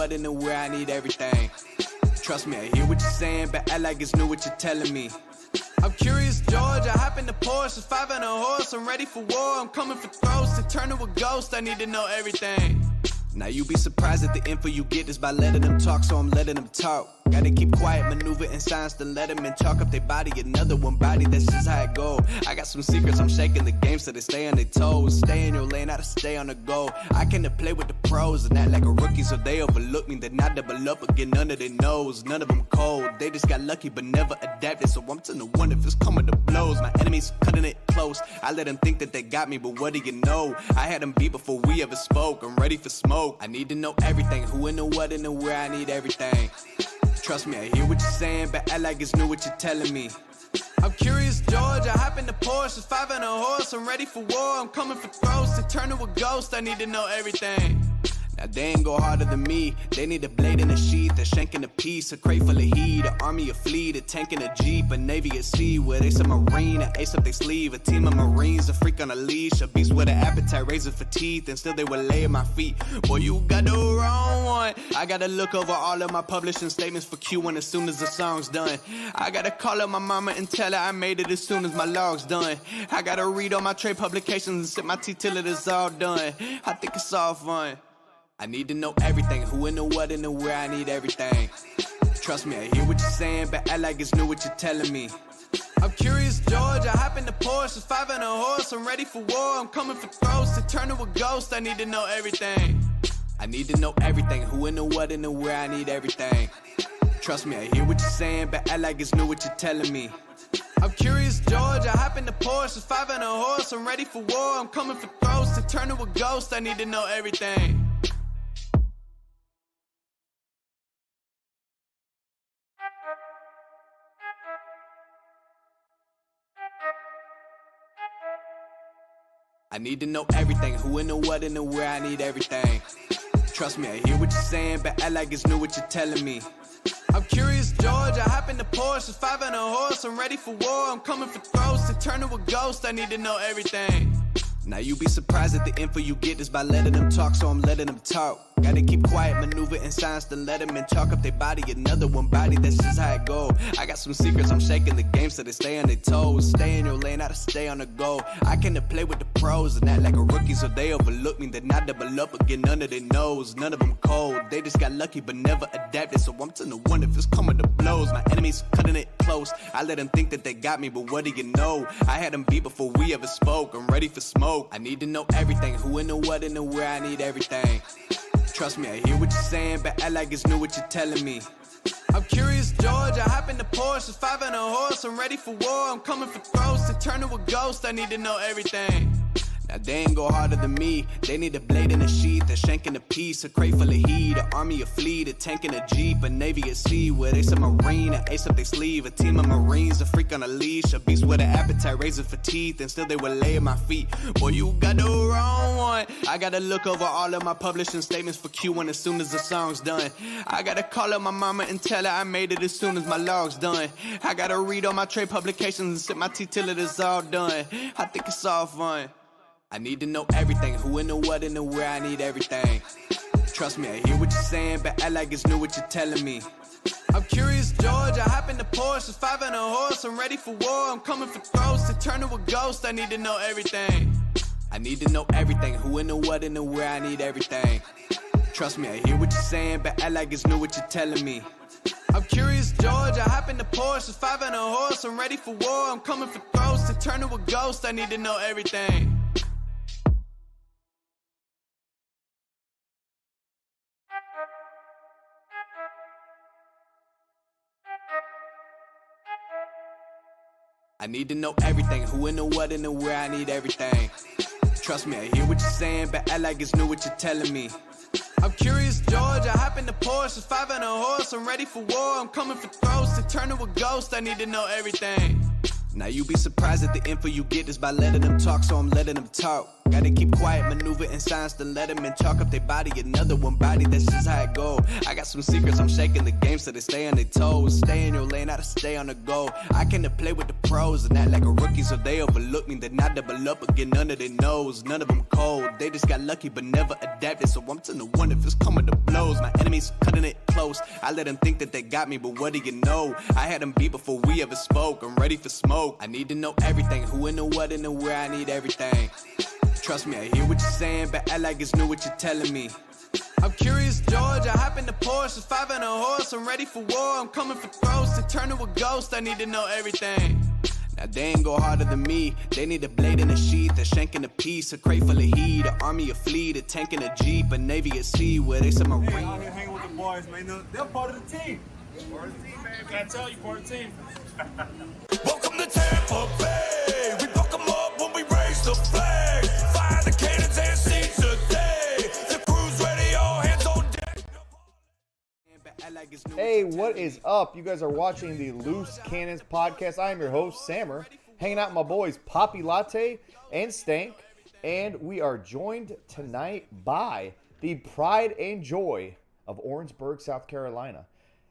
what and the where, I need everything. Trust me, I hear what you're saying, but act like it's new what you're telling me. I'm curious, George, I hop in the Porsche, 5 and a horse, I'm ready for war, I'm coming for throats, to turn to a ghost, I need to know everything. Now you be surprised at the info you get is by letting them talk, so I'm letting them talk. Gotta keep quiet, maneuver in silence to let them in, chalk up their body, another one body, that's just how it go. I got some secrets, I'm shaking the game so they stay on their toes. Stay in your lane, how to stay on the go. I came to play with the pros and act like a rookie, so they overlook me. They not double up or get under their nose. None of them cold, they just got lucky but never adapted, so I'm to the one if it's coming to blows. My enemies cutting it close, I let them think that they got me, but what do you know? I had them beat before we ever spoke, I'm ready for smoke. I need to know everything, who and the what and the where, I need everything. Trust me, I hear what you're saying, but act like it's new what you're telling me. I'm curious, George, I hop in the Porsche, 5 and a horse, I'm ready for war, I'm coming for throats, to turn to a ghost, I need to know everything. Now they ain't go harder than me, they need a blade in a sheath, a shank in a piece, a crate full of heat, an army, a fleet, a tank and a jeep, a navy at sea, with ace a marine, an ace up their sleeve, a team of marines, a freak on a leash, a beast with an appetite, razor for teeth, and still they would lay at my feet. Boy, you got the wrong one. I gotta look over all of my publishing statements for Q1 as soon as the song's done. I gotta call up my mama and tell her I made it as soon as my log's done. I gotta read all my trade publications and sip my tea till it is all done. I think it's all fun. I need to know everything, who and the what and the where, I need everything. Trust me, I hear what you're saying, but act like it's new what you're telling me. I'm curious, George, I hop in the Porsche, 5 and a horse, I'm ready for war, I'm coming for throats, to turn to a ghost, I need to know everything. I need to know everything, who and the what and the where, I need everything. Trust me, I hear what you're saying, but act like it's new what you're telling me. I'm curious, George, I hop in the Porsche, 5 and a horse, I'm ready for war, I'm coming for throats, to turn to a ghost, I need to know everything. I need to know everything, who and the what and the where, I need everything. Trust me, I hear what you're saying, but act like it's new what you're telling me. I'm curious, George, I hop in the Porsche, 5 and a horse, I'm ready for war, I'm coming for throats, to turn to a ghost, I need to know everything. Now you be surprised at the info you get is by letting them talk, so I'm letting them talk. Gotta keep quiet, maneuver in silence to let them in, chalk up their body, another one body, that's just how it go. I got some secrets, I'm shaking the game so they stay on their toes. Stay in your lane, how to stay on the go. I came to play with the pros and act like a rookie, so they overlook me. They not double up or get under their nose. None of them cold, they just got lucky but never adapted, so I'm to the one if it's coming to blows. My enemies cutting it close, I let them think that they got me, but what do you know? I had them beat before we ever spoke, I'm ready for smoke. I need to know everything, who and the what and the where, I need everything. Trust me, I hear what you're saying, but act like it's new what you're telling me. I'm curious, George, I hop in the Porsche, 5 and a horse, I'm ready for war, I'm coming for throats, to turn to a ghost, I need to know everything. Now they ain't go harder than me, they need a blade in a sheath, a shank in a piece, a crate full of heat, an army, a fleet, a tank and a jeep, a navy at sea, with ace a marine, an ace up their sleeve, a team of marines, a freak on a leash, a beast with an appetite, razor for teeth, and still they would lay at my feet. Boy, you got the wrong one. I gotta look over all of my publishing statements for Q1 as soon as the song's done. I gotta call up my mama and tell her I made it as soon as my log's done. I gotta read all my trade publications and sip my tea till it is all done. I think it's all fun. I need to know everything, who and the what and the where, I need everything. Trust me, I hear what you're saying, but act like it's new what you're telling me. I'm curious, George, I hop in the Porsche, 5 and a horse, I'm ready for war, I'm coming for throats, to turn to a ghost, I need to know everything. I need to know everything, who and the what and the where, I need everything. Trust me, I hear what you're saying, but act like it's new what you're telling me. I'm curious, George, I hop in the Porsche, 5 and a horse, I'm ready for war, I'm coming for throats, to turn to a ghost, I need to know everything. I need to know everything, who and the what and the where, I need everything. Trust me, I hear what you're saying, but act like it's new what you're telling me. I'm curious, George, I hop in the Porsche, 5 and a horse, I'm ready for war, I'm coming for throats, to turn to a ghost, I need to know everything. Now you be surprised at the info you get is by letting them talk, so I'm letting them talk. Gotta keep quiet, maneuver in silence, then let them in, chalk up their body. Another one body, that's just how it go. I got some secrets, I'm shaking the game so they stay on their toes. Stay in your lane, how to stay on the go. I came to play with the pros and act like a rookie, so they overlook me. Then I double up again under their nose. None of them cold, they just got lucky but never adapted. So I'm to the one if it's coming to blows. My enemies cutting it close. I let them think that they got me, but what do you know? I had them beat before we ever spoke. I'm ready for smoke. I need to know everything, who and the what and the where. I need everything. Trust me, I hear what you're saying, but act like it's new what you're telling me. I'm curious, George. I hop in the Porsche, it's 5 and a horse. I'm ready for war. I'm coming for throats to turn to a ghost. I need to know everything. Now they ain't go harder than me. They need a blade in a sheath, a shank in a piece, a crate full of heat, an army, a fleet, a tank in a jeep, a navy at sea where they some marine. Hey, out here hanging with the boys, man. They're part of the team. Part of the team, man. Can I tell you, part of the team? Welcome to Tampa Bay. We buck 'em up when we raise the flag. Fire the cannons and seize the day. The crew's ready, all hands on deck. Hey, what is up? You guys are watching the Loose Cannons podcast. I am your host, Sammer, hanging out with my boys Poppy Latte and Stank, and we are joined tonight by the pride and joy of Orangeburg, South Carolina,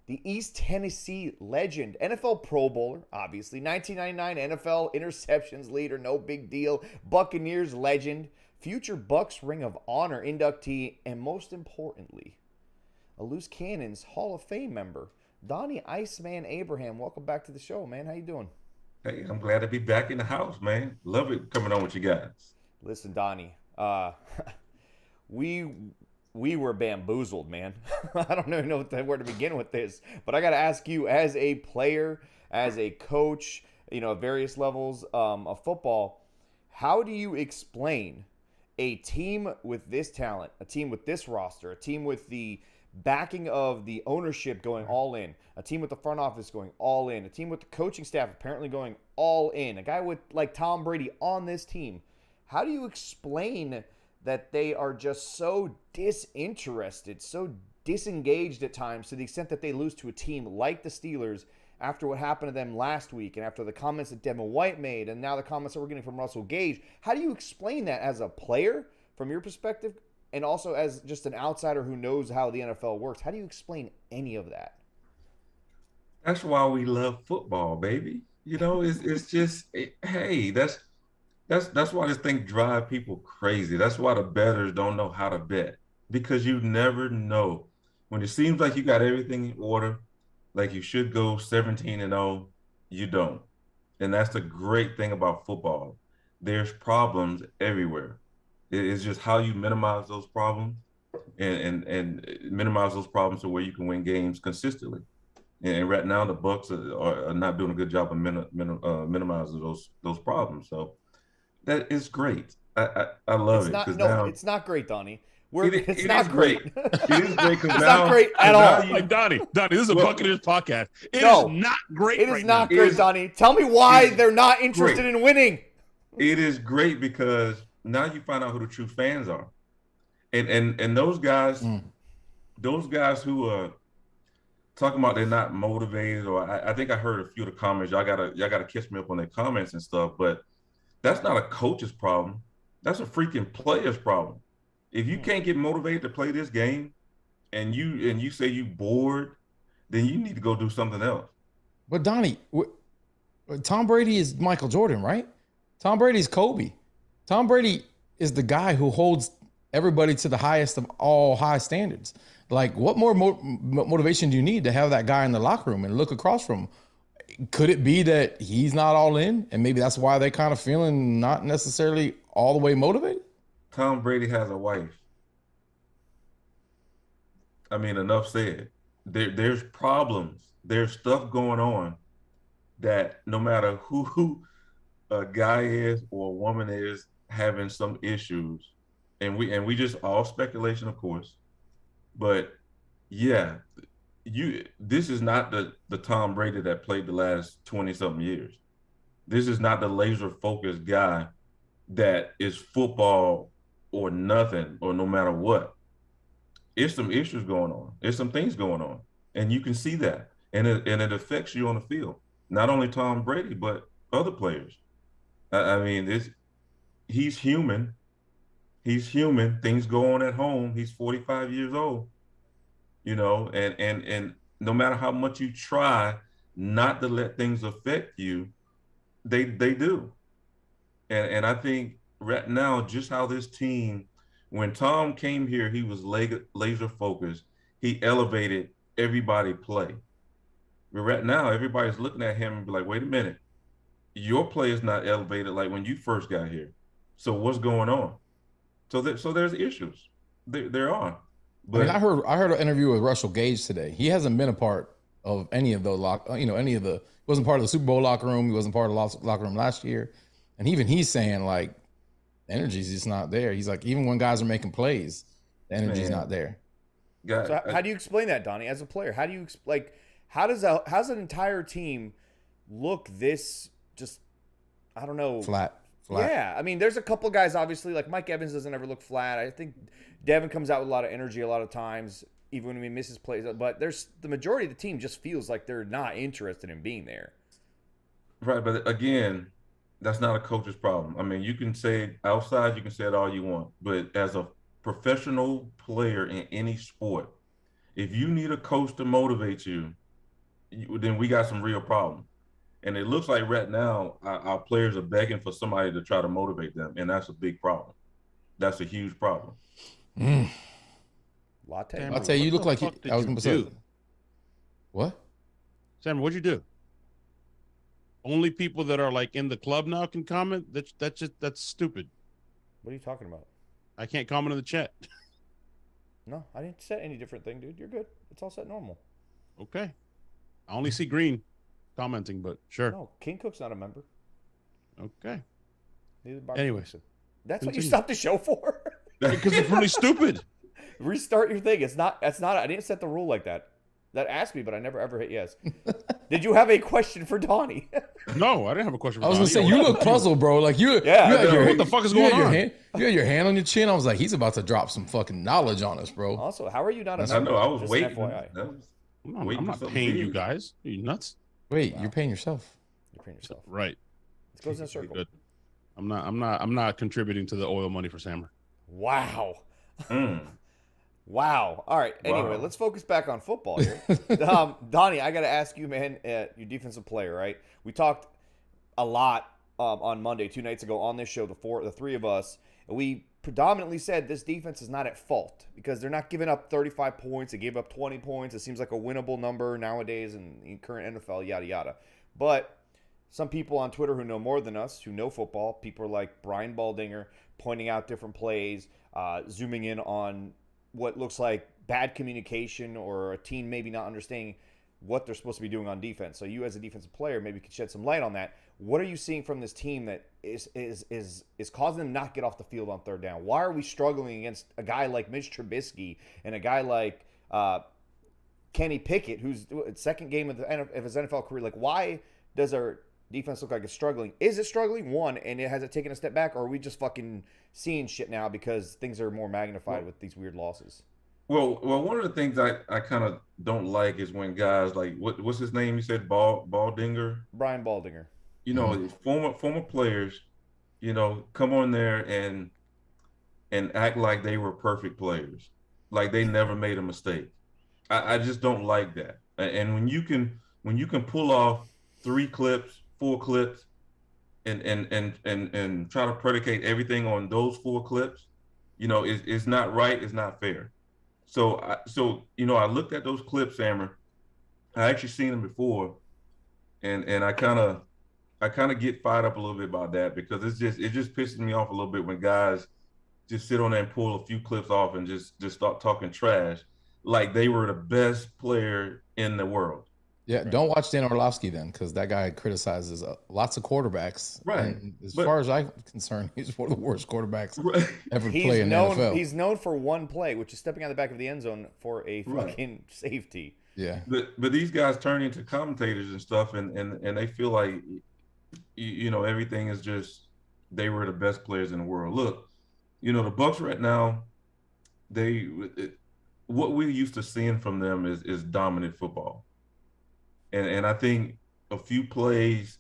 the East Tennessee legend, NFL Pro Bowler, obviously, 1999 NFL interceptions leader, no big deal, Buccaneers legend, future Bucs Ring of Honor inductee, and most importantly, a Loose Cannons Hall of Fame member, Donnie Iceman Abraham. Welcome back to the show, man. How you doing? Hey, I'm glad to be back in the house, man. Love it coming on with you guys. Listen, Donnie, we were bamboozled, man. I don't even know where to begin with this, but I got to ask you, as a player, as a coach, various levels of football, how do you explain a team with this talent, a team with this roster, a team with the backing of the ownership going all in, a team with the front office going all in, a team with the coaching staff apparently going all in, a guy with like Tom Brady on this team? How do you explain that they are just so disinterested, so disengaged at times, to the extent that they lose to a team like the Steelers after what happened to them last week and after the comments that Devin White made and now the comments that we're getting from Russell Gage? How do you explain that as a player from your perspective, and also as just an outsider who knows how the NFL works? How do you explain any of that? That's why we love football, baby. It's just, hey, that's why this thing drives people crazy. That's why the bettors don't know how to bet, because you never know. When it seems like you got everything in order, like you should go 17-0, you don't. And that's the great thing about football. There's problems everywhere. It's just how you minimize those problems and minimize those problems to where you can win games consistently. And right now the Bucs are not doing a good job of minimizing those problems. So that is great. I love it. It's not great, Donnie. It's not great. It is great because it's not great at all. Like Donnie, this is a Buccaneers podcast. It is not great. It is not great, Donnie. Tell me why they're not interested in winning. It is great because now you find out who the true fans are, and those guys who are talking about they're not motivated, or I think I heard a few of the comments. Y'all gotta kiss me up on their comments and stuff, but that's not a coach's problem. That's a freaking player's problem. If you can't get motivated to play this game, and you say you bored, then you need to go do something else. But Donnie, Tom Brady is Michael Jordan, right? Tom Brady is Kobe. Tom Brady is the guy who holds everybody to the highest of all high standards. Like, what more motivation do you need to have that guy in the locker room and look across from him? Could it be that he's not all in, and maybe that's why they kind of feeling not necessarily all the way motivated? Tom Brady has a wife. I mean, enough said. There's problems. There's stuff going on that no matter who a guy is or a woman is having some issues, and we just all speculation, of course, but yeah, this is not the Tom Brady that played the last 20-something years. This is not the laser focused guy that is football or nothing or no matter what. It's some issues going on. There's some things going on, and you can see that, and it affects you on the field. Not only Tom Brady, but other players. I mean, he's human, He's human. Things go on at home. He's 45 years old, and no matter how much you try not to let things affect you, they do. And I think right now, just how this team, when Tom came here, he was laser focused. He elevated everybody play. But right now, everybody's looking at him and be like, wait a minute, your play is not elevated like when you first got here. So what's going on? So there's issues. There are. But I heard an interview with Russell Gage today. He hasn't been a part of any of the he wasn't part of the Super Bowl locker room. He wasn't part of the locker room last year. And even he's saying like the energy's just not there. He's like, even when guys are making plays, the energy's not there. So how do you explain that, Donnie, as a player? How do you how's an entire team look this just, I don't know, flat? Yeah, I mean, there's a couple guys, obviously, like Mike Evans doesn't ever look flat. I think Devin comes out with a lot of energy a lot of times, even when he misses plays. But there's the majority of the team just feels like they're not interested in being there. Right, but again, that's not a coach's problem. I mean, you can say outside, you can say it all you want, but as a professional player in any sport, if you need a coach to motivate you, then we got some real problems. And it looks like right now our players are begging for somebody to try to motivate them, and that's a big problem. That's a huge problem. Latte. I'll tell you, you look like I was going to say. What? Sam, what'd you do? Only people that are like in the club now can comment. That's stupid. What are you talking about? I can't comment in the chat. No, I didn't set any different thing, dude. You're good. It's all set normal. Okay. I only see green commenting, but sure. No, King Cook's not a member. Okay. Anyways, that's what you stopped the show for? Because it's really stupid. Restart your thing. That's not. I didn't set the rule like that. That asked me, but I never ever hit yes. Did you have a question for Donnie? No, I didn't have a question for Donnie. I was gonna say, you look puzzled, bro. Like you what the fuck is going on? You had your hand on your chin. I was like, he's about to drop some fucking knowledge on us, bro. Also, how are you not a member? I know. I was Just waiting. I'm not paying you guys. Are you nuts? Wait, you're paying yourself. You're paying yourself. Right. It goes in a circle. Good. I'm not contributing to the oil money for Sammer. Wow. Wow. All right. Anyway, let's focus back on football here. Donnie, I got to ask you, man, your defensive player, right? We talked a lot on Monday, 2 nights ago on this show, the three of us, and we predominantly said this defense is not at fault because they're not giving up 35 points. They gave up 20 points. It seems like a winnable number nowadays in current NFL, yada, yada. But some people on Twitter who know more than us, who know football, people like Brian Baldinger pointing out different plays, zooming in on what looks like bad communication or a team maybe not understanding what they're supposed to be doing on defense. So you as a defensive player maybe could shed some light on that. What are you seeing from this team that is causing them not get off the field on third down? Why are we struggling against a guy like Mitch Trubisky and a guy like Kenny Pickett, who's second game of his NFL career? Like, why does our defense look like it's struggling? Is it struggling? One, and has it taken a step back, or are we just fucking seeing shit now because things are more magnified with these weird losses? Well, one of the things I kind of don't like is when guys like what's his name? You said Baldinger. Brian Baldinger. You know, former players, come on there and act like they were perfect players, like they never made a mistake. I just don't like that. And when you can pull off 3 clips, 4 clips, and try to predicate everything on those 4 clips, it's not right. It's not fair. So I looked at those clips, Sammer. I actually seen them before, and I kind of get fired up a little bit about that because it just pisses me off a little bit when guys just sit on there and pull a few clips off and just start talking trash like they were the best player in the world. Yeah, don't watch Dan Orlovsky then, because that guy criticizes lots of quarterbacks. Right. And as far as I'm concerned, he's one of the worst quarterbacks ever play in the NFL. He's known for one play, which is stepping out the back of the end zone for a fucking safety. Yeah. But these guys turn into commentators and stuff, and they feel like, everything is just they were the best players in the world. Look, the Bucs right now, what we're used to seeing from them is dominant football. And I think a few plays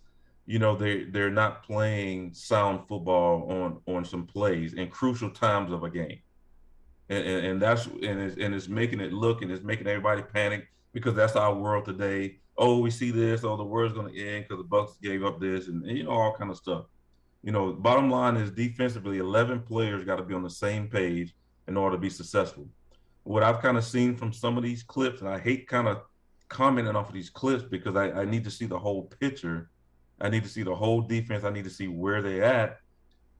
they're not playing sound football on some plays in crucial times of a game. And it's making it look, and it's making everybody panic, because that's our world today. Oh, we see this. Oh, the world's going to end because the Bucs gave up this, and all kind of stuff. Bottom line is, defensively, 11 players got to be on the same page in order to be successful. What I've kind of seen from some of these clips, and I hate kind of commenting off of these clips because I need to see the whole picture. I need to see the whole defense. I need to see where they're at.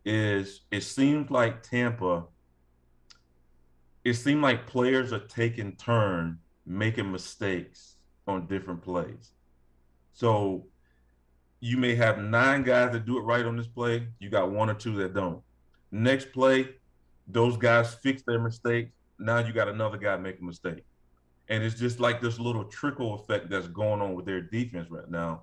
It seems like Tampa. It seemed like players are taking turn making mistakes on different plays. So you may have 9 guys that do it right on this play. You got 1 or 2 that don't. Next play, those guys fix their mistakes. Now you got another guy make a mistake. And it's just like this little trickle effect that's going on with their defense right now.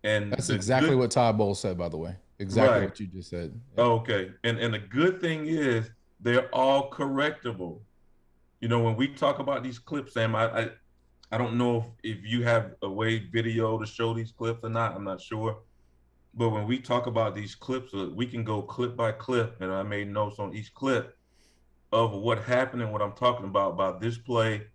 And that's exactly what Todd Bowles said, by the way. Exactly what you just said. Yeah. Okay. And the good thing is, they're all correctable. When we talk about these clips, Sam, I don't know if you have a video to show these clips or not. I'm not sure. But when we talk about these clips, we can go clip by clip, and I made notes on each clip of what happened and what I'm talking about this play.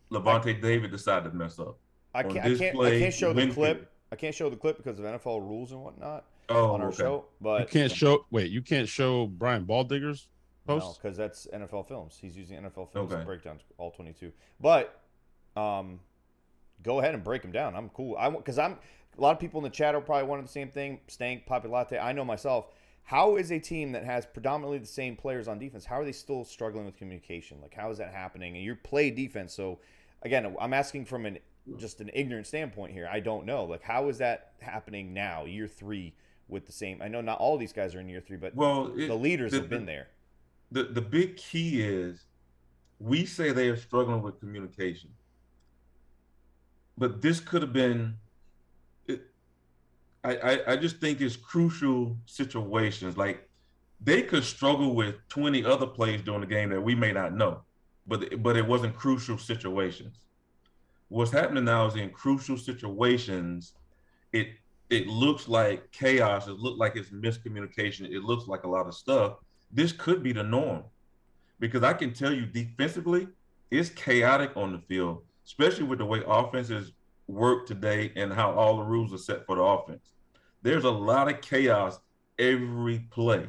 Levante David decided to mess up. I can't show the clip. I can't show the clip because of NFL rules and whatnot on our show. But you can't show Brian Baldigger's post? No, because that's NFL Films. He's using NFL Films to break down all 22. But go ahead and break them down. I'm cool. Because a lot of people in the chat are probably wanting the same thing. Stank, Papilate. I know myself. How is a team that has predominantly the same players on defense, how are they still struggling with communication? Like, how is that happening? And you play defense. So, again, I'm asking from just an ignorant standpoint here. I don't know. Like, how is that happening now, year 3, with the same? I know not all these guys are in year 3, but the leaders have been there. The big key is, we say they are struggling with communication. But this could have been, I just think it's crucial situations. Like, they could struggle with 20 other plays during the game that we may not know, but it wasn't crucial situations. What's happening now is, in crucial situations, it looks like chaos. It looks like it's miscommunication. It looks like a lot of stuff. This could be the norm, because I can tell you defensively, it's chaotic on the field, especially with the way offenses work today and how all the rules are set for the offense. There's a lot of chaos every play.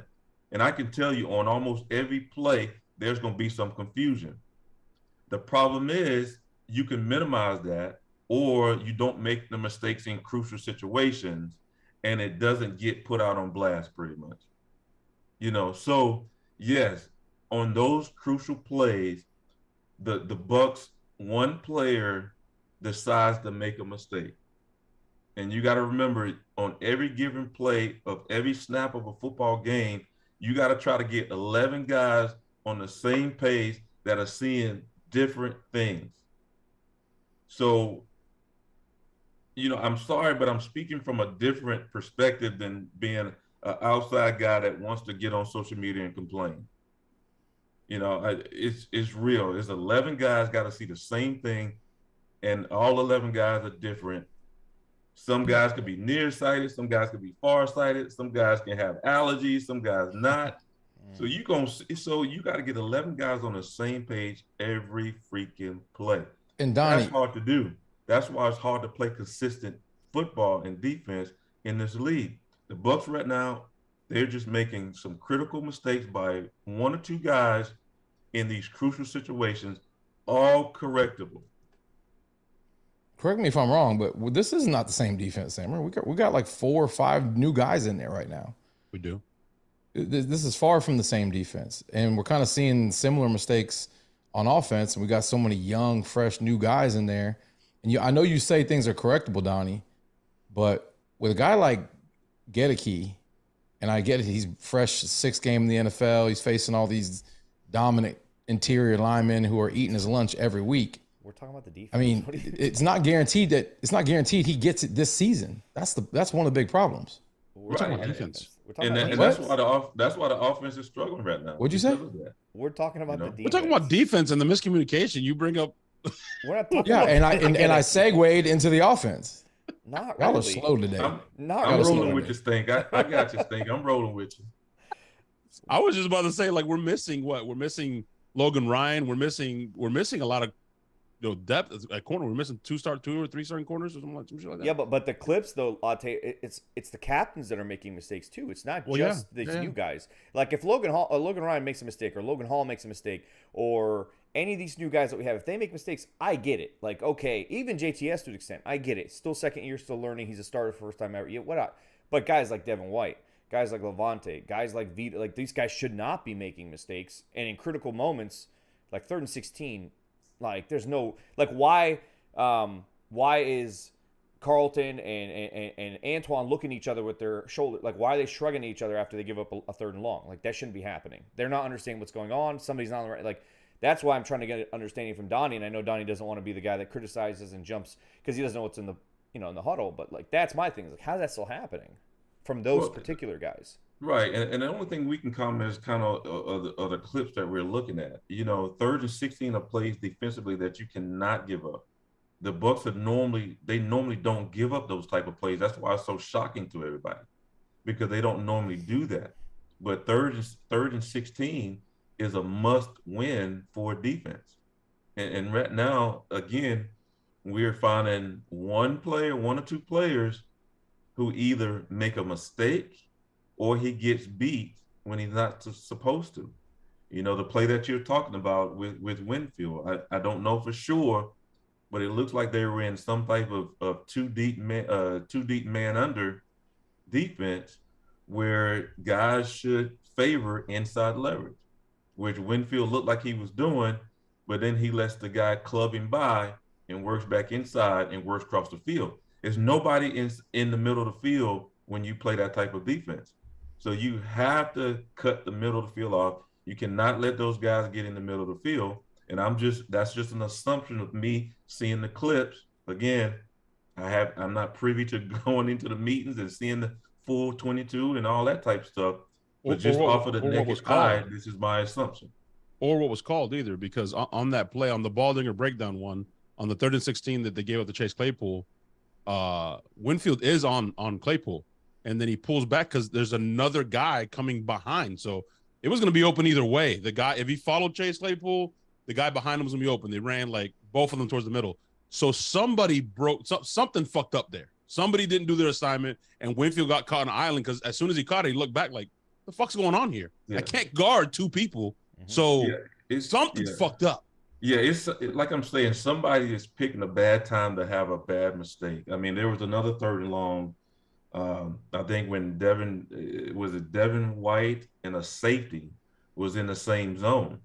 And I can tell you, on almost every play, there's going to be some confusion. The problem is, you can minimize that, or you don't make the mistakes in crucial situations, and it doesn't get put out on blast pretty much. So yes, on those crucial plays, the Bucs, one player decides to make a mistake. And you got to remember, on every given play of every snap of a football game, you got to try to get 11 guys on the same page that are seeing different things. So, I'm sorry, but I'm speaking from a different perspective than being an outside guy that wants to get on social media and complain. It's real. It's 11 guys got to see the same thing, and all 11 guys are different. Some guys could be nearsighted, some guys could be farsighted, some guys can have allergies, some guys not. So you got to get 11 guys on the same page every freaking play. And Donnie, that's hard to do. That's why it's hard to play consistent football and defense in this league. The Bucs right now, they're just making some critical mistakes by 1 or 2 guys in these crucial situations, all correctable. Correct me if I'm wrong, but this is not the same defense, Sammer. We got like 4 or 5 new guys in there right now. We do. This is far from the same defense, and we're kind of seeing similar mistakes on offense. And we got so many young, fresh, new guys in there. And I know you say things are correctable, Donnie, but with a guy like Gedeke, and I get it, he's fresh, 6th game in the NFL. He's facing all these dominant interior linemen who are eating his lunch every week. We're talking about the defense. I mean, it's not guaranteed he gets it this season. That's one of the big problems. We're talking about defense. And that's why the offense is struggling right now. What'd you say? We're talking about the defense. We're talking about defense and the miscommunication. You bring up. We're not talking and I segued into the offense. Not Y'all are really. slow today. Not I'm really. rolling with you, Stink. I got you, Stink. I'm rolling with you. I was just about to say, like, we're missing what? We're missing Logan Ryan. We're missing a lot of depth at corner. We're missing 2 or 3 starting corners or some shit like that. Yeah, but the clips though, Latte, it's the captains that are making mistakes too. It's not just these new guys. Like if Logan Ryan makes a mistake, or Logan Hall makes a mistake, or any of these new guys that we have, if they make mistakes, I get it. Like, okay, even JTS to an extent, I get it. Still second year, still learning. He's a starter first time ever. Yeah, what not? But guys like Devin White, guys like Levante, guys like Vita, like these guys should not be making mistakes. And in critical moments, like 3rd and 16, like there's no like why is Carlton and Antoine looking at each other with their shoulder, like why are they shrugging at each other after they give up a 3rd and long? Like that shouldn't be happening. They're not understanding what's going on. Somebody's not on the right, like that's why I'm trying to get an understanding from Donnie, and I know Donnie doesn't want to be the guy that criticizes and jumps because he doesn't know what's in the in the huddle. But like that's my thing. Like how's that still happening from those particular guys? Right, and the only thing we can comment is kind of the clips that we're looking at. 3rd and 16 are plays defensively that you cannot give up. The Bucs normally don't give up those type of plays. That's why it's so shocking to everybody, because they don't normally do that. But third and 16 is a must win for defense. And right now, again, we're finding one or 2 players who either make a mistake or he gets beat when he's not supposed to. The play that you're talking about with Winfield, I don't know for sure, but it looks like they were in some type of two deep man under defense where guys should favor inside leverage, which Winfield looked like he was doing, but then he lets the guy club him by and works back inside and works across the field. There's nobody in the middle of the field when you play that type of defense. So you have to cut the middle of the field off. You cannot let those guys get in the middle of the field. And that's just an assumption of me seeing the clips. Again, I'm not privy to going into the meetings and seeing the full 22 and all that type of stuff. But just off of the naked eye, this is my assumption. Or what was called either, because on that play, on the Baldinger breakdown one, on the 3rd and 16 that they gave up to Chase Claypool, Winfield is on Claypool. And then he pulls back because there's another guy coming behind. So it was going to be open either way. The guy, if he followed Chase Claypool, the guy behind him was going to be open. They ran like both of them towards the middle. So somebody something fucked up there. Somebody didn't do their assignment, and Winfield got caught on an island because as soon as he caught it, he looked back like, the fuck's going on here? Yeah. I can't guard 2 people. So something's fucked up. Yeah, it's like I'm saying, somebody is picking a bad time to have a bad mistake. I mean, there was another 3rd and long. I think when Devin White and a safety was in the same zone.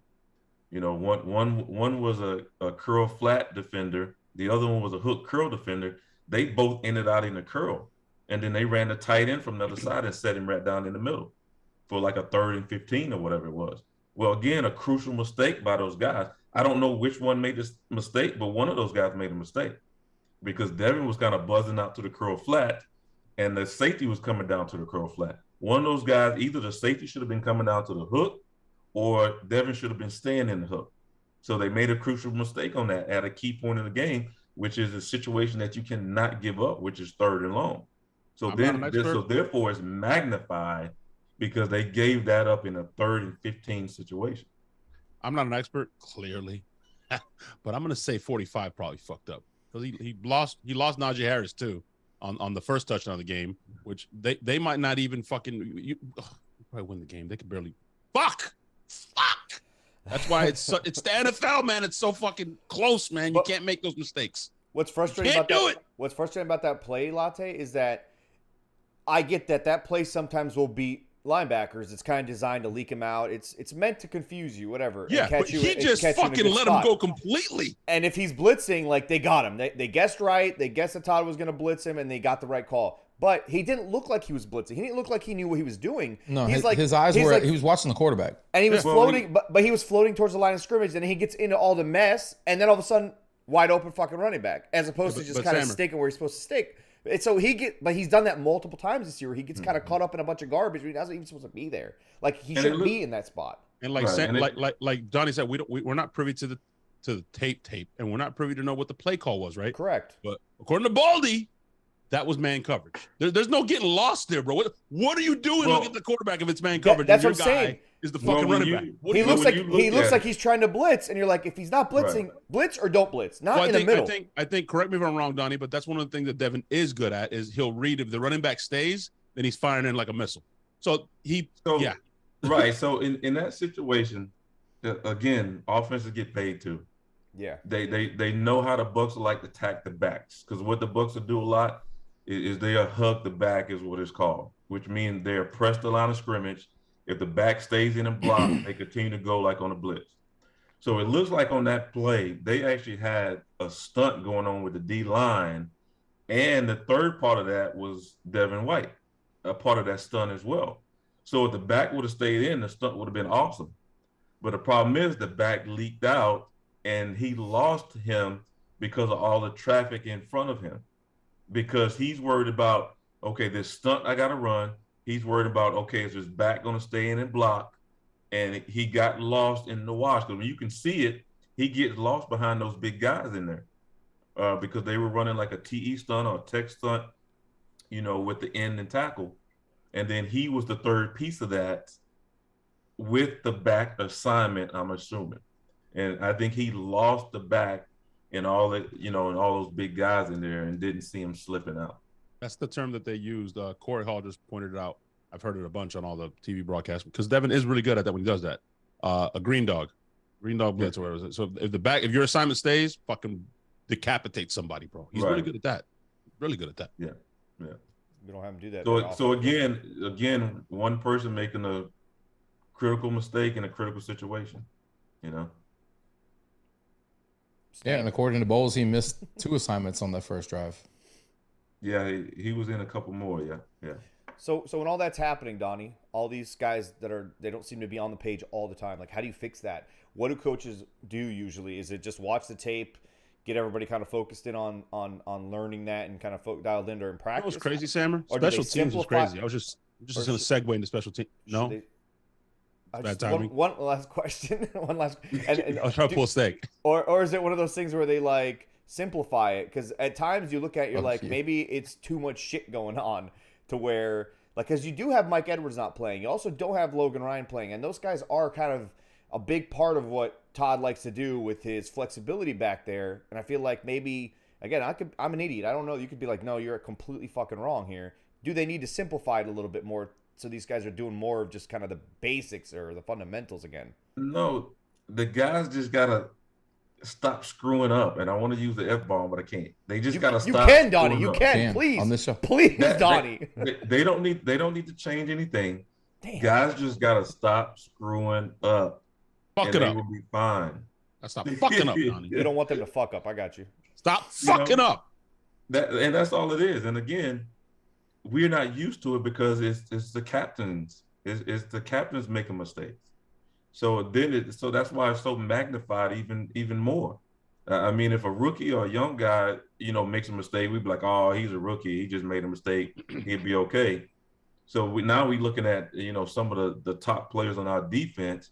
One was a curl flat defender. The other one was a hook curl defender. They both ended out in the curl. And then they ran the tight end from the other side and set him right down in the middle for like a 3rd and 15 or whatever it was. Well, again, a crucial mistake by those guys. I don't know which one made this mistake, but one of those guys made a mistake because Devin was kind of buzzing out to the curl flat and the safety was coming down to the curl flat. One of those guys, either the safety should have been coming down to the hook or Devin should have been staying in the hook. So they made a crucial mistake on that at a key point in the game, which is a situation that you cannot give up, which is 3rd and long. So therefore it's magnified because they gave that up in a 3rd and 15 situation. I'm not an expert, clearly, but I'm going to say 45 probably fucked up because he lost Najee Harris too on the first touchdown of the game, which they might not even fucking probably win the game. They could barely fuck. That's why it's the NFL, man. It's so fucking close, man. You can't make those mistakes. What's frustrating about that play, Latte, is that I get that play sometimes will beat linebackers. It's kind of designed to leak him out. It's meant to confuse you, whatever. Yeah, but he just fucking let him go completely. And if he's blitzing, like they got him. They guessed right. They guessed that Todd was going to blitz him, and they got the right call. But he didn't look like he was blitzing. He didn't look like he knew what he was doing. No, his eyes were. He was watching the quarterback, and he was floating. But he was floating towards the line of scrimmage, and he gets into all the mess, and then all of a sudden, wide open fucking running back, as opposed to just kind of sticking where he's supposed to stick. So but he's done that multiple times this year. He gets kind of caught up in a bunch of garbage. He wasn't even supposed to be there. Like he shouldn't be in that spot. And like Donnie said, we're not privy to the tape, and we're not privy to know what the play call was, right? Correct. But according to Baldy, that was man coverage. There's no getting lost there, bro. What are you doing? Look at the quarterback if it's man coverage. That's and what I'm your guy saying. is the fucking running back. He looks like he's trying to blitz, and you're like, if he's not blitzing, blitz or don't blitz, not in the middle. I think. Correct me if I'm wrong, Donnie, but that's one of the things that Devin is good at is he'll read if the running back stays, then he's firing in like a missile. So yeah. Right. So in that situation, again, offenses get paid too. Yeah. They know how the Bucs like to attack the backs, because what the Bucs will do a lot is they'll hug the back, is what it's called, which means they're pressed the line of scrimmage. If the back stays in and block, they continue to go like on a blitz. So it looks like on that play, they actually had a stunt going on with the D line, and the third part of that was Devin White, a part of that stunt as well. So if the back would have stayed in, the stunt would have been awesome. But the problem is the back leaked out, and he lost him because of all the traffic in front of him. Because he's worried about, okay, this stunt I got to run. He's worried about, okay, is his back going to stay in and block? And he got lost in the wash. Because when you can see it, he gets lost behind those big guys in there because they were running like a TE stunt or a tech stunt, with the end and tackle. And then he was the third piece of that with the back assignment, I'm assuming. And I think he lost the back and all that, and all those big guys in there, and didn't see him slipping out. That's the term that they used. Corey Hall just pointed it out. I've heard it a bunch on all the TV broadcasts because Devin is really good at that when he does that. A green dog blitz or whatever. So if your assignment stays, fucking decapitate somebody, bro. He's really good at that. Really good at that. Yeah. We don't have him do that. So again, one person making a critical mistake in a critical situation, Yeah, and according to Bowles, he missed 2 assignments on that first drive. Yeah, he was in a couple more. Yeah. So when all that's happening, Donnie, all these guys they don't seem to be on the page all the time. Like, how do you fix that? What do coaches do usually? Is it just watch the tape, get everybody kind of focused in on learning that and kind of dialed in during practice? That was crazy, Sammer. Special teams was crazy. I was just going to segue into special teams. No. Bad timing. One last question. And I'll try to pull a steak. Or is it one of those things where they like simplify it? Because at times you look at you're like, maybe it's too much shit going on to where, like, because you do have Mike Edwards not playing. You also don't have Logan Ryan playing. And those guys are kind of a big part of what Todd likes to do with his flexibility back there. And I feel like maybe, again, I'm an idiot. I don't know. You could be like, no, you're completely fucking wrong here. Do they need to simplify it a little bit more so these guys are doing more of just kind of the basics or the fundamentals again? No, the guys just got to stop screwing up. And I want to use the F-bomb, but I can't. They just got to stop. You can, Donnie. You can. Please. On this show. Please, Donnie. They don't need to change anything. Damn. Guys just got to stop screwing up. Fuck it up. They will be fine. Stop fucking up, Donnie. You don't want them to fuck up. I got you. Stop fucking up. That's all it is. And again, we're not used to it because it's the captains. It's the captains making mistakes. So that's why it's so magnified even more. I mean, if a rookie or a young guy, makes a mistake, we'd be like, oh, he's a rookie. He just made a mistake. He'd be okay. So now we're looking at, some of the top players on our defense,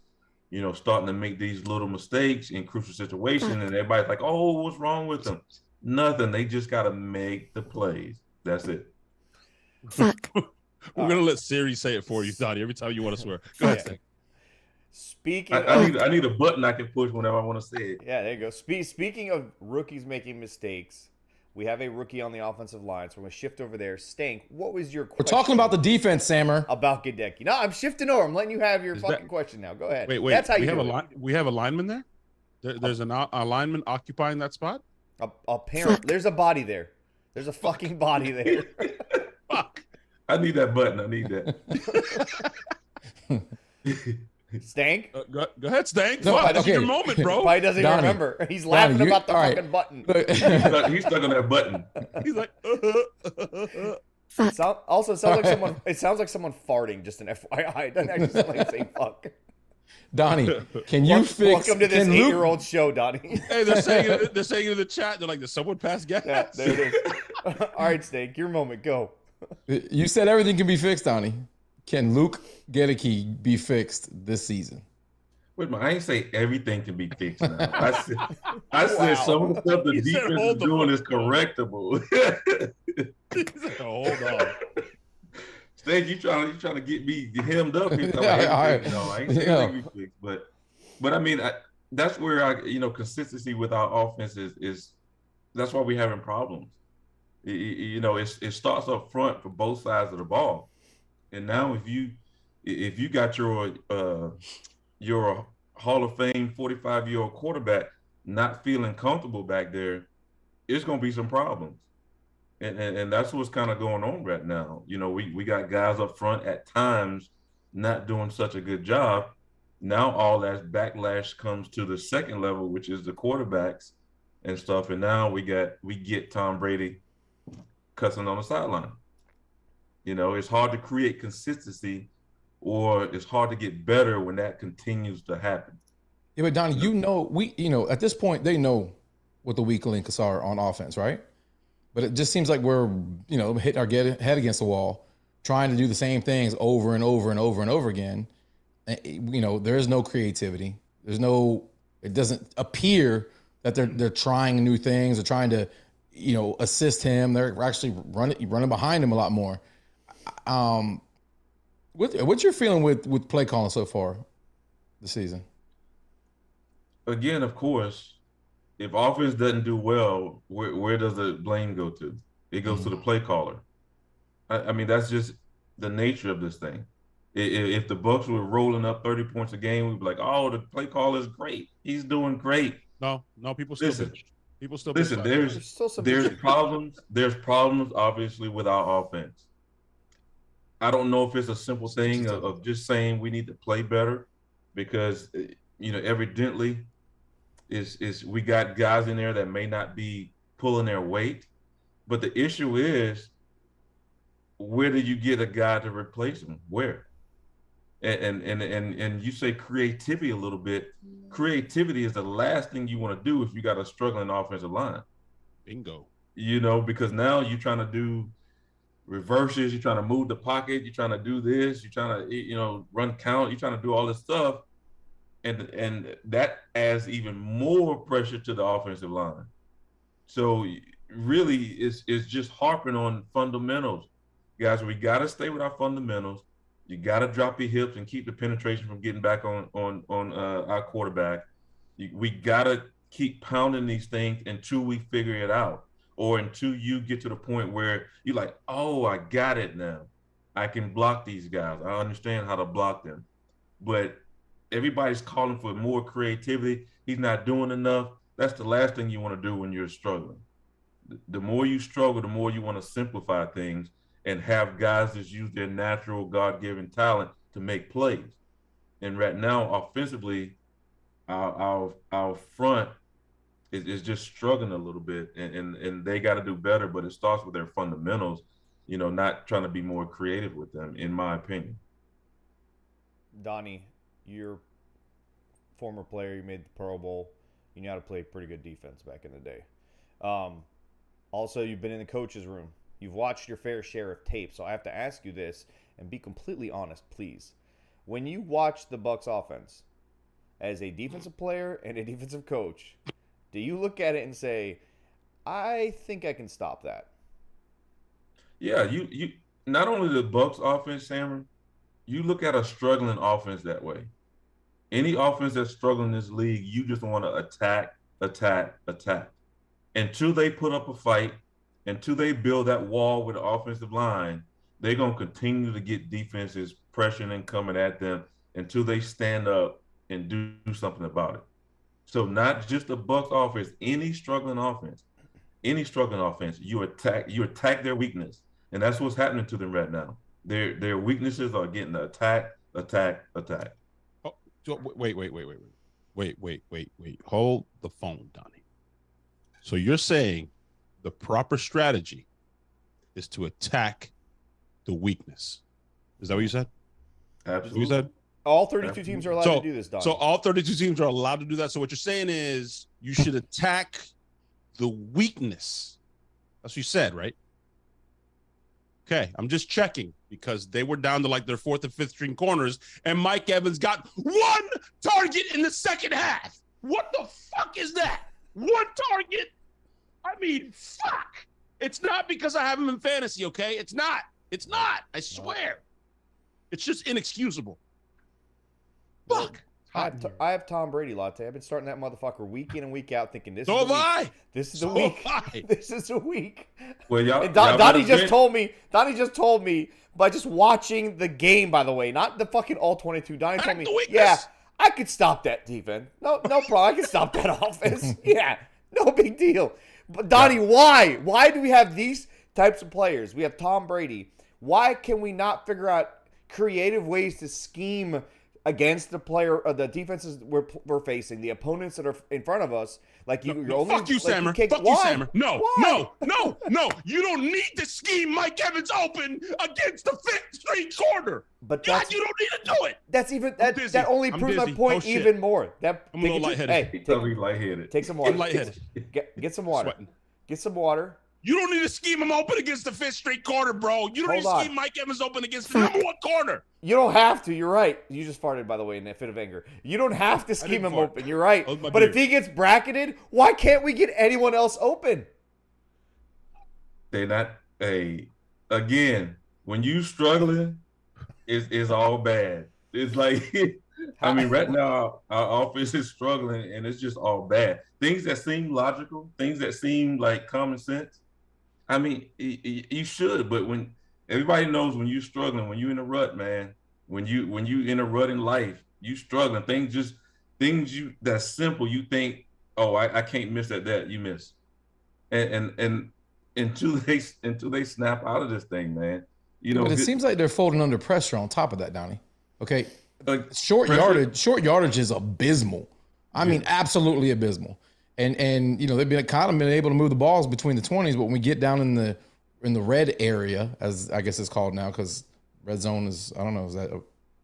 starting to make these little mistakes in crucial situations. And everybody's like, oh, what's wrong with them? Nothing. They just got to make the plays. That's it. Fuck. We're going to let Siri say it for you, Donnie, every time you want to swear. Go ahead, Stan. Speaking I need a button I can push whenever I want to say it. Yeah, there you go. Speaking of rookies making mistakes, we have a rookie on the offensive line, so we're going to shift over there. Stank, what was your question? We're talking about the defense, Sammer. About Gadecki. No, I'm shifting over. I'm letting you have your question now. Go ahead. Wait. That's how we have a lineman there? There's a lineman occupying that spot? Apparently. There's a body there. There's a fucking body there. Fuck. I need that button. I need that. Stank? Go ahead, Stank. No, Fuck, this is your moment, bro. Probably doesn't even remember. He's laughing about the fucking button. He's stuck on that button. He's like, It sounds like someone farting, just an FYI. It doesn't actually sound like saying fuck. Donnie, can you fix? Welcome to this 8-year-old show, Donnie. Hey, they're saying in the chat, they're like, did someone pass gas? Yeah, there it is. All right, Stank, your moment. Go. You said everything can be fixed, Donnie. Can Luke Gadecki be fixed this season? Wait a minute, I ain't say everything can be fixed now. I said some of the stuff the He said, defense "Hold is the doing is fuck on." correctable. He said, hold on. Stage, you trying to get me hemmed up here? No, I ain't saying everything can be fixed, but I mean, that's where consistency with our offense is that's why we're having problems. It starts up front for both sides of the ball, and now if you got your Hall of Fame 45-year-old quarterback not feeling comfortable back there, it's going to be some problems. And that's what's kind of going on right now. We got guys up front at times not doing such a good job. Now all that backlash comes to the second level, which is the quarterbacks and stuff. And now we get Tom Brady cussing on the sideline. It's hard to create consistency, or it's hard to get better when that continues to happen. Yeah, but Donnie, at this point they know what the weak links are on offense, right? But it just seems like we're, hitting our head against the wall, trying to do the same things over and over and over and over again. And, there is no creativity. It doesn't appear that they're trying new things. They're trying to, assist him. They're actually running behind him a lot more. What's your feeling with play calling so far this season? Again, of course, if offense doesn't do well, where does the blame go to? It goes to the play caller. I mean, that's just the nature of this thing. If the Bucs were rolling up 30 points a game, we'd be like, "Oh, the play caller is great. He's doing great." No, people still bitch. People still listen. There's problems. There's problems, obviously, with our offense. I don't know if it's a simple thing of just saying we need to play better, because evidently is we got guys in there that may not be pulling their weight, but the issue is, where do you get a guy to replace him? Where? And you say creativity a little bit. Creativity is the last thing you want to do if you got a struggling offensive line. Bingo. Because now you're trying to do reverses, you're trying to move the pocket, you're trying to do this, you're trying to run count, you're trying to do all this stuff. And that adds even more pressure to the offensive line. So really, it's just harping on fundamentals. Guys, we got to stay with our fundamentals. You got to drop your hips and keep the penetration from getting back on our quarterback. We got to keep pounding these things until we figure it out, or until you get to the point where you're like, "Oh, I got it now. I can block these guys. I understand how to block them." But everybody's calling for more creativity. He's not doing enough. That's the last thing you want to do when you're struggling. The more you struggle, the more you want to simplify things and have guys just use their natural God-given talent to make plays. And right now, offensively, our front is just struggling a little bit, and they got to do better. But it starts with their fundamentals, not trying to be more creative with them, in my opinion. Donnie, you're former player. You made the Pro Bowl. You know how to play pretty good defense back in the day. Also, you've been in the coach's room. You've watched your fair share of tape. So I have to ask you this, and be completely honest, please. When you watch the Bucs offense as a defensive player and a defensive coach, do you look at it and say, "I think I can stop that"? Yeah, you not only the Bucs offense, Sammer, you look at a struggling offense that way. Any offense that's struggling in this league, you just want to attack. Until they put up a fight, until they build that wall with the offensive line, they're going to continue to get defenses pressuring and coming at them until they stand up and do something about it. So not just the Bucs offense, any struggling offense, you attack their weakness. And that's what's happening to them right now. Their weaknesses are getting attack. Oh, wait. Hold the phone, Donnie. So you're saying the proper strategy is to attack the weakness. Is that what you said? Absolutely. You said? All 32 teams are allowed to do this, Donnie. So all 32 teams are allowed to do that. So what you're saying is you should attack the weakness. That's what you said, right? Okay, I'm just checking because they were down to like their 4th and 5th string corners, and Mike Evans got 1 target in the second half. What the fuck is that? 1 target? I mean, fuck. It's not because I have him in fantasy, okay? It's not. It's not. I swear. It's just inexcusable. Fuck. I have Tom Brady, Latte. I've been starting that motherfucker week in and week out, thinking this So is the have I. week. This is the So week. have I. This is the week. Well, y'all, And y'all Donnie better just told me. Donnie just told me by just watching the game. By the way, not the fucking all 22. Donnie told me, the weakness. yeah, I could stop that defense. No problem. I can stop that offense. Yeah, no big deal. But Donnie, why? Why do we have these types of players? We have Tom Brady. Why can we not figure out creative ways to scheme against the player, the defenses we're facing, the opponents that are in front of us? Like you're only fuck you, like Sammer. you Fuck why? you, Sammer. No, Why? no. You don't need to scheme Mike Evans open against the 5th string corner. But God, that's, you don't need to do it. that's even I'm dizzy. that only I'm proves my dizzy. point Oh, shit. even more. That I'm a little lightheaded. Hey, Tell me lightheaded. take some water. I'm lightheaded. Get some water. Sweating. Get some water. You don't need to scheme him open against the 5th string corner, bro. You don't need to Hold on. scheme Mike Evans open against the number 1 corner. You don't have to. You're right. You just farted, by the way, in that fit of anger. You don't have to scheme didn't him fart. open. You're right. That was my But if beard. he gets bracketed, why can't we get anyone else open? They're not. Hey, again, when you struggling, it's all bad. It's like, I mean, right now our offense is struggling, and it's just all bad. Things that seem logical, things that seem like common sense. I mean, you should, but when everybody knows when you're struggling, when you're in a rut, man, when you in a rut in life, you struggling. Things that's simple. You think, oh, I can't miss that you miss, and until they snap out of this thing, man. You know, But it seems like they're folding under pressure on top of that, Donnie. Okay. like Short pressure- yardage is abysmal. I mean, absolutely abysmal. And you know, they've been kind of been able to move the balls between the 20s, but when we get down in the red area, as I guess it's called now, because red zone is, I don't know, is that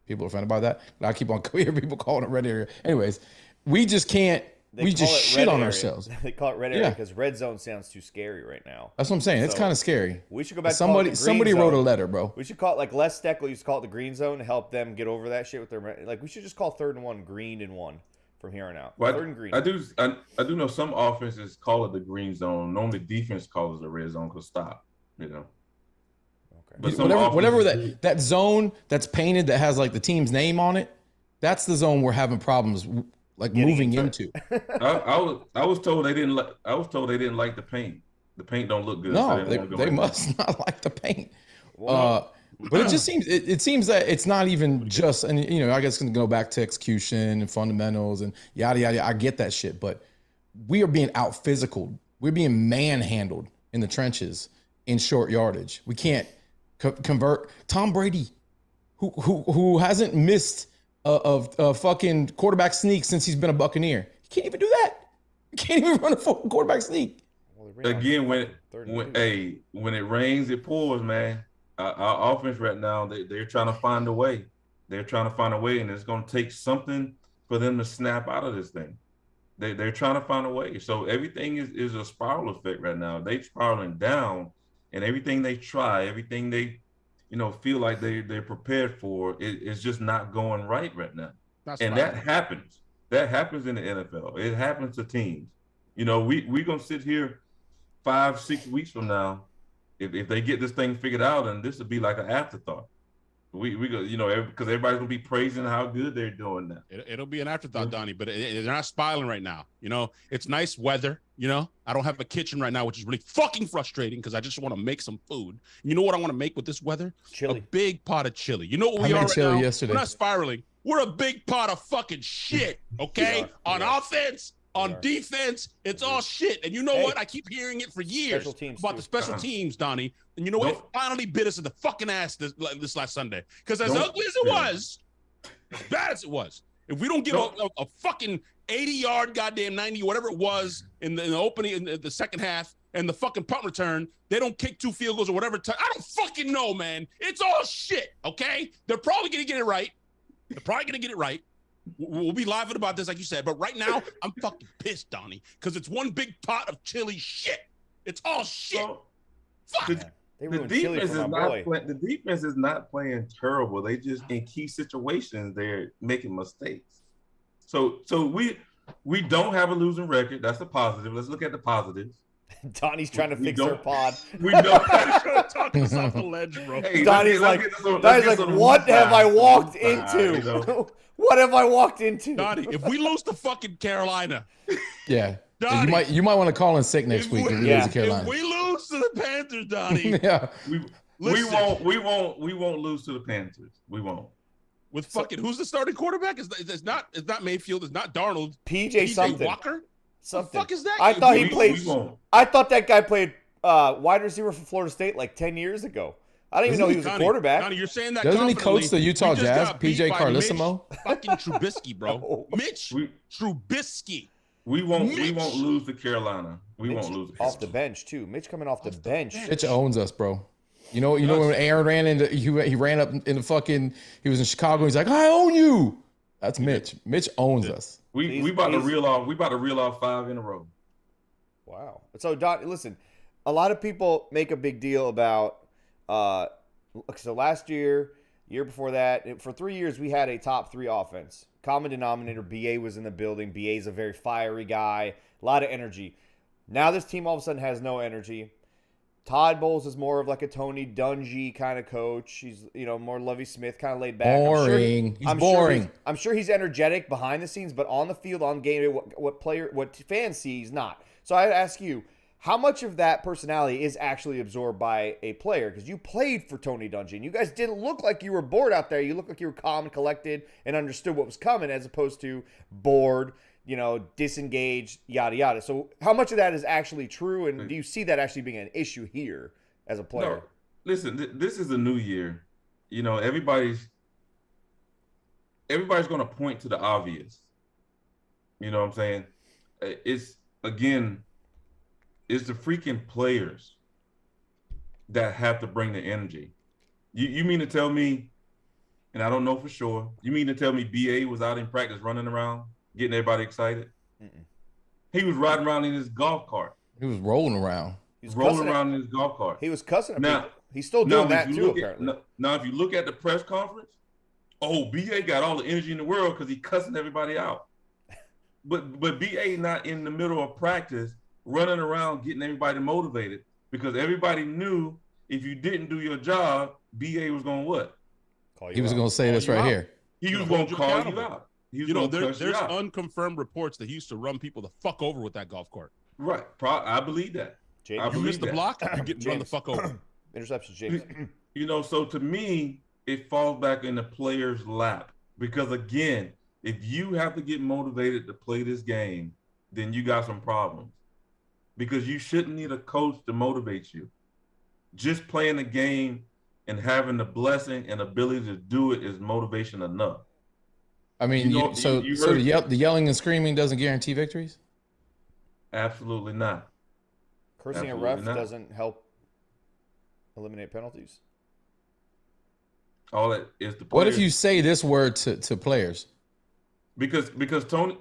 people are offended by that? But I keep on hearing people calling it red area. Anyways, we just can't. They We call just it shit red on area. ourselves. They call it red area Yeah. because red zone sounds too scary right now. That's what I'm saying. It's So, kind of scary. We should go back to calling it Somebody the green wrote a zone. letter, bro. We should call it like Les Steckel used to call it the green zone to help them get over that shit with their like. We should just call 3rd and 1 green and 1 from here on out. Well, 3rd and green. I do know some offenses call it the green zone. Normally, defense calls it the red zone because stop. You know. Okay. But some Whatever offenses- that zone that's painted that has like the team's name on it, that's the zone we're having problems like Getting moving into. into. I was told they didn't like. I was told they didn't like the paint. The paint don't look good. so No, didn't they, wanna go they in. must not like the paint. Well, But it just seems it seems that it's not even just, and you know, I guess going to go back to execution and fundamentals and yada yada. I get that shit, but we are being out physical. We're being manhandled in the trenches in short yardage. We can't convert Tom Brady, who hasn't missed a fucking quarterback sneak since he's been a Buccaneer. He can't even do that. He can't even run a fucking quarterback sneak. Again, when it rains, it pours, man. Our offense right now, they're trying to find a way. They're trying to find a way, and it's going to take something for them to snap out of this thing. They're trying to find a way. So everything is a spiral effect right now. They're spiraling down, and everything they try, everything they, feel like they're prepared for, it's just not going right now. And that happens. That happens in the NFL. It happens to teams. We're going to sit here 5-6 weeks from now, if they get this thing figured out, and this will be like an afterthought. We go, because everybody's gonna be praising how good they're doing now. It'll be an afterthought, Donnie, but they're not spiraling right now. It's nice weather. I don't have a kitchen right now, which is really fucking frustrating because I just want to make some food. You know what I want to make with this weather? Chili. A big pot of chili. You know what we I are made right chili now? yesterday. We're not spiraling. We're a big pot of fucking shit. Okay, on offense. On defense, it's all shit. And you know what? I keep hearing it for years about the special teams, Donnie. And you know what? It finally bit us in the fucking ass this last Sunday. Because as ugly as it was, as bad as it was, if we don't give a fucking 80-yard goddamn 90, whatever it was in the opening, in the second half, and the fucking punt return, they don't kick 2 field goals or whatever. I don't fucking know, man. It's all shit, okay? They're probably going to get it right. We'll be laughing about this, like you said, but right now I'm fucking pissed, Donnie, because it's one big pot of chili shit. It's all shit. So, They ruined Chili for my boy. The defense is not playing terrible. They just in key situations they're making mistakes. So we don't have a losing record. That's a positive. Let's look at the positives. Donnie's trying to fix her pod. We don't. Talk us off the ledge, bro. Hey, Donnie's like, what have I walked into? You know? What have I walked into? Donnie, if we lose to fucking Carolina, Yeah. Donnie, You might want to call in sick next week if we lose to if Carolina. we lose to the Panthers, Donnie, Yeah. We won't lose to the Panthers. We won't. with fucking who's the starting quarterback? It's not Mayfield. It's not Darnold. PJ something. Walker. Something. The fuck is that? I thought he We played. won't. I thought that guy played wide receiver for Florida State like 10 years ago. I didn't even know he was a quarterback. Donnie, you're saying that Doesn't he confidently. coach the Utah We just Jazz, got beat PJ by Carlissimo? Mitch fucking Trubisky, bro. No. Mitch Trubisky. We won't lose to Carolina. We Mitch won't lose to off the Carolina. bench too. Mitch coming off the bench. Mitch owns us, bro. You know when Aaron ran into he ran up in the fucking he was in Chicago. He's like, I own you. That's Mitch. Mitch owns us. We about to reel off 5 in a row. Wow. So Don, listen, a lot of people make a big deal about. So last year before that, for 3 years we had a top 3 offense. Common denominator. BA was in the building. BA is a very fiery guy, a lot of energy. Now this team all of a sudden has no energy. Todd Bowles is more of like a Tony Dungy kind of coach. He's, more Lovie Smith, kind of laid back. Boring. He's boring. I'm sure he's energetic behind the scenes, but on the field, on game, what fans see, he's not. So I ask you, how much of that personality is actually absorbed by a player? Because you played for Tony Dungy, and you guys didn't look like you were bored out there. You looked like you were calm and collected and understood what was coming, as opposed to bored, disengaged, yada, yada. So how much of that is actually true, and do you see that actually being an issue here as a player? No, listen, this is a new year. Everybody's going to point to the obvious. You know what I'm saying? It's the freaking players that have to bring the energy. You mean to tell me, and I don't know for sure, you mean to tell me BA was out in practice running around, getting everybody excited? Mm-mm. He was riding around in his golf cart. He was rolling around. He was rolling around in his golf cart. He was cussing at people. He's still doing that too, apparently. Now, if you look at the press conference, BA got all the energy in the world because he cussing everybody out. But BA not in the middle of practice running around getting everybody motivated, because everybody knew if you didn't do your job, BA was going to what? He was going to say this right here. He was going to call you out. There's unconfirmed reports that he used to run people the fuck over with that golf cart. Right. I believe that. You missed the block, you get run the fuck over. Interception, James. So to me, it falls back in the player's lap, because again, if you have to get motivated to play this game, then you got some problems. Because you shouldn't need a coach to motivate you. Just playing the game and having the blessing and ability to do it is motivation enough. I mean, the yelling and screaming doesn't guarantee victories? Absolutely not. Cursing a ref doesn't help eliminate penalties? All that is the players. What if you say this word to players? Because Tony...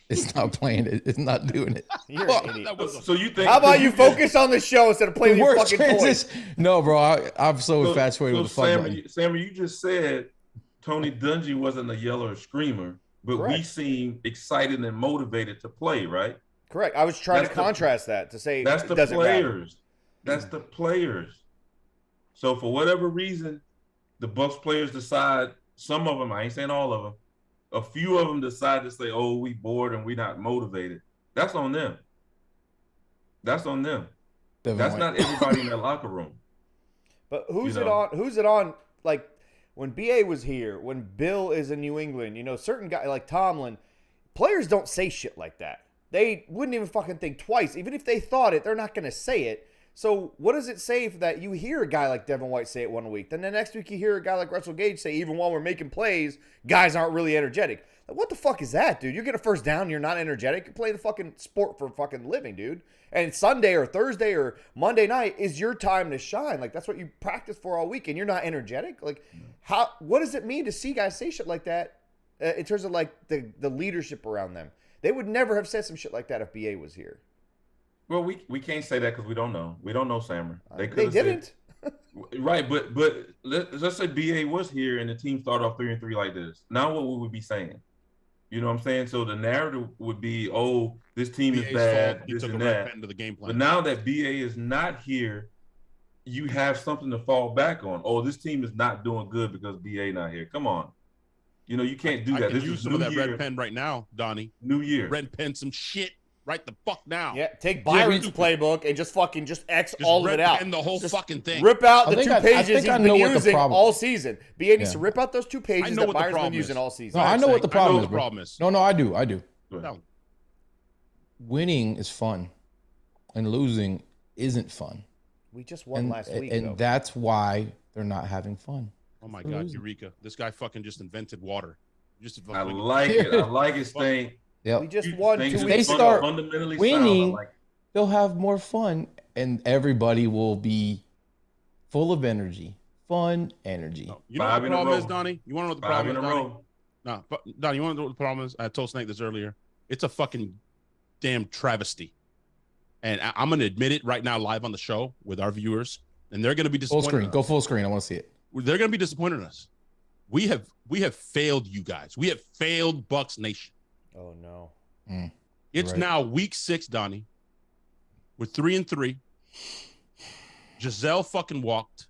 It's not playing it. It's not doing it. You're an idiot. So you think? How about you focus on the show instead of playing your fucking toys? No, bro. I'm so infatuated with the fuck button. Sammy, you just said Tony Dungy wasn't a yeller or screamer, but we seem excited and motivated to play, right? Correct. I was trying to contrast that to say that's the players. That's the players. So for whatever reason, the Bucs players decide, some of them, I ain't saying all of them, a few of them decide to say, "Oh, we bored and we not motivated." That's on them. That's on them. That's not everybody in that locker room. But who's it on? Who's it on? Like when BA was here, when Bill is in New England, certain guys like Tomlin, players don't say shit like that. They wouldn't even fucking think twice. Even if they thought it, they're not going to say it. So what does it say that you hear a guy like Devin White say it one week, then the next week you hear a guy like Russell Gage say, even while we're making plays, guys aren't really energetic. Like, what the fuck is that, dude? You get a first down, you're not energetic. You play the fucking sport for fucking living, dude. And Sunday or Thursday or Monday night is your time to shine. Like, that's what you practice for all week, and you're not energetic. Like, what does it mean to see guys say shit like that in terms of like the leadership around them? They would never have said some shit like that if BA was here. Well, we can't say that because we don't know. We don't know Sammer. They didn't. Right, but let's say BA was here and the team started off 3-3 like this. Now what would we be saying? You know what I'm saying? So the narrative would be, oh, this team is BA's bad, fault. He this took a and red that. pen to the game plan. But now that BA is not here, you have something to fall back on. Oh, this team is not doing good because BA not here. Come on. You know, you can't do that. I can This use is some of New that Year. red pen right now, Donnie. New Year. Red pen some shit right the fuck now. Yeah, take Byron's playbook and just X all of it out. And the whole just fucking thing. Rip out I the think two I pages think he's I been know what the using problem- all season. BA needs Yeah. to rip out those two I pages know that what the Byron's been problem using is. all season. No, I know what the problem is, the bro. problem is. No, I do. No. Winning is fun, and losing isn't fun. We just won last week, and though. that's why they're not having fun. Oh my They're God, losing. Eureka! This guy fucking just invented water. I like it. I like it, Stain. Yep. We just won 2 Things weeks They ago. start fundamentally winning. sound. I like it. They'll have more fun, and everybody will be full of energy, fun energy. No. You know what 5 the in a problem is, row. Donnie? You want to know what the 5 problem in is, a Donnie? row. No, but Donnie, you want to know what the problem is? I told Snake this earlier. It's a fucking damn travesty. And I'm going to admit it right now live on the show with our viewers, and they're going to be Full disappointed. screen. in us. Go full screen. I want to see it. They're going to be disappointed in us. We have failed you guys. We have failed Bucs Nation. Oh, no. It's Right. now week 6, Donnie. We're 3-3. Giselle fucking walked.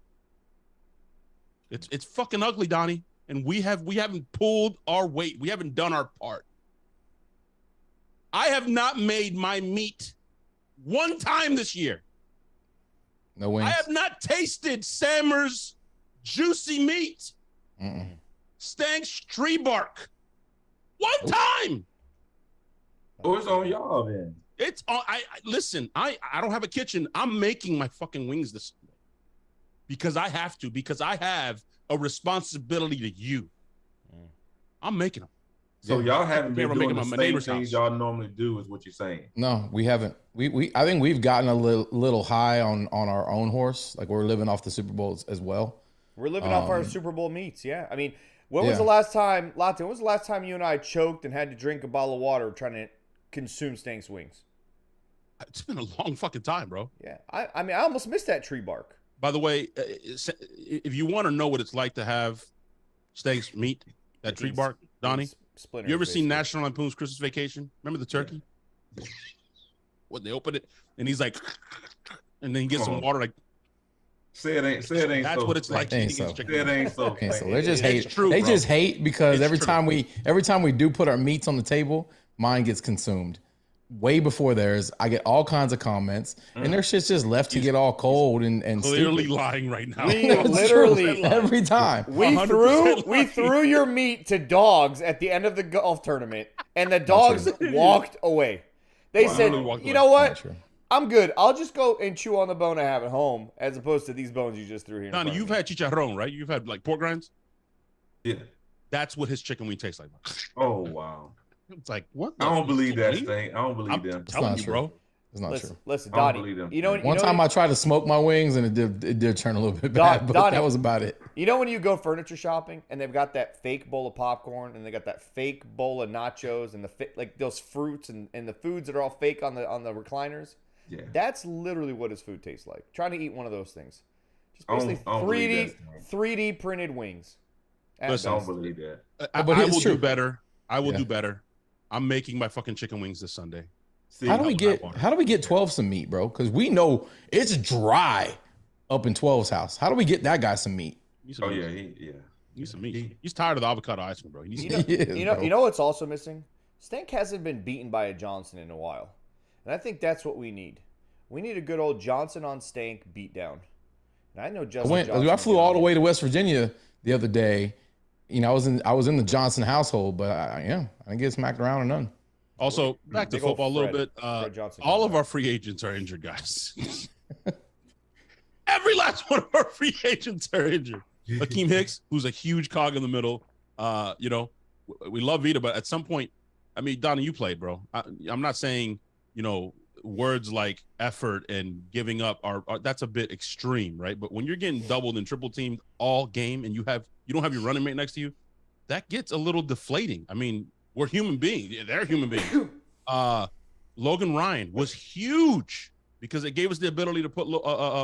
It's fucking ugly, Donnie. And we haven't pulled our weight. We haven't done our part. I have not made my meat one time this year. No wings. I have not tasted Sammer's juicy meat. Stank's tree bark. One time. Oh, it's on y'all then. It's on. Listen. I don't have a kitchen. I'm making my fucking wings this Sunday because I have to. Because I have a responsibility to you. I'm making them. So y'all haven't been We're doing making the them at my same neighbor's things house. y'all normally do, is what you're saying. No, we haven't. I think we've gotten a little high on our own horse. Like we're living off the Super Bowls as well. We're living off our Super Bowl meats, yeah. I mean, when was Yeah. the last time, Latte, when was the last time you and I choked and had to drink a bottle of water trying to consume Stank's wings? It's been a long fucking time, bro. Yeah. I mean, I almost missed that tree bark. By the way, if you want to know what it's like to have Stank's meat, that tree bark, Donnie, Splinters, you ever seen basically. National Lampoon's Christmas Vacation? Remember the turkey? When they open it and he's like, and then he gets Come some on. water, like Say it ain't that's so. what it's like. Ain't eating so. his chicken Say it wings. ain't so. Okay, so they just It's hate. true, they bro. just hate because It's every true. time we do put our meats on the table, mine gets consumed. Way before theirs, I get all kinds of comments, and their shit's just left to get all cold and Clearly stupid. lying right now. We It's literally true. every time. We 100% we threw your meat to dogs at the end of the golf tournament, and the dogs walked away. They said, Literally walked "You away. know what? Not true. I'm good. I'll just go and chew on the bone I have at home, as opposed to these bones you just threw here." in Donnie, front of you've me." had chicharron, right? You've had like pork rinds. Yeah. That's what his chicken wing tastes like. Oh wow. It's like what? I don't believe that thing. thing. I don't believe I'm them. telling not you, true. bro. It's not Listen, true. listen, I don't Donnie. believe them. You know, One time I tried to smoke my wings and it did turn a little bit bad, but Donnie. that was about it. You know when you go furniture shopping and they've got that fake bowl of popcorn and they got that fake bowl of nachos and like those fruits and the foods that are all fake on the recliners? Yeah. That's literally what his food tastes like. Trying to eat one of those things. Just I don't- basically I don't believe 3D printed wings. At Listen, I best. don't believe that. I But it's will true. do better. I will Yeah. do better. I'm making my fucking chicken wings this Sunday. See, How do we get 12 some meat, bro? Because we know it's dry up in 12's house. How do we get that guy some meat? Need some Oh meat. yeah, Need some meat. He's tired of the avocado ice cream, bro. He needs You some know, He is, bro. you know what's also missing? Stank hasn't been beaten by a Johnson in a while. And I think that's what we need. We need a good old Johnson on Stank beatdown. And I know Justin Johnson. I flew all the way to West Virginia the other day. You know, I was in the Johnson household, but I didn't get smacked around or none. Also, back to Big old football a little Fred. bit. Fred Johnson All comes of our free agents are injured, guys. Every last one of our free agents are injured. Akeem Hicks, who's a huge cog in the middle. You know, we love Vita, but at some point, I mean, Donnie, you played, bro. I'm not saying, you know, words like effort and giving up are that's a bit extreme, right? But when you're getting doubled and triple teamed all game and you don't have your running mate next to you, that gets a little deflating. I mean, we're human beings. They're human beings. Logan Ryan was huge because it gave us the ability to put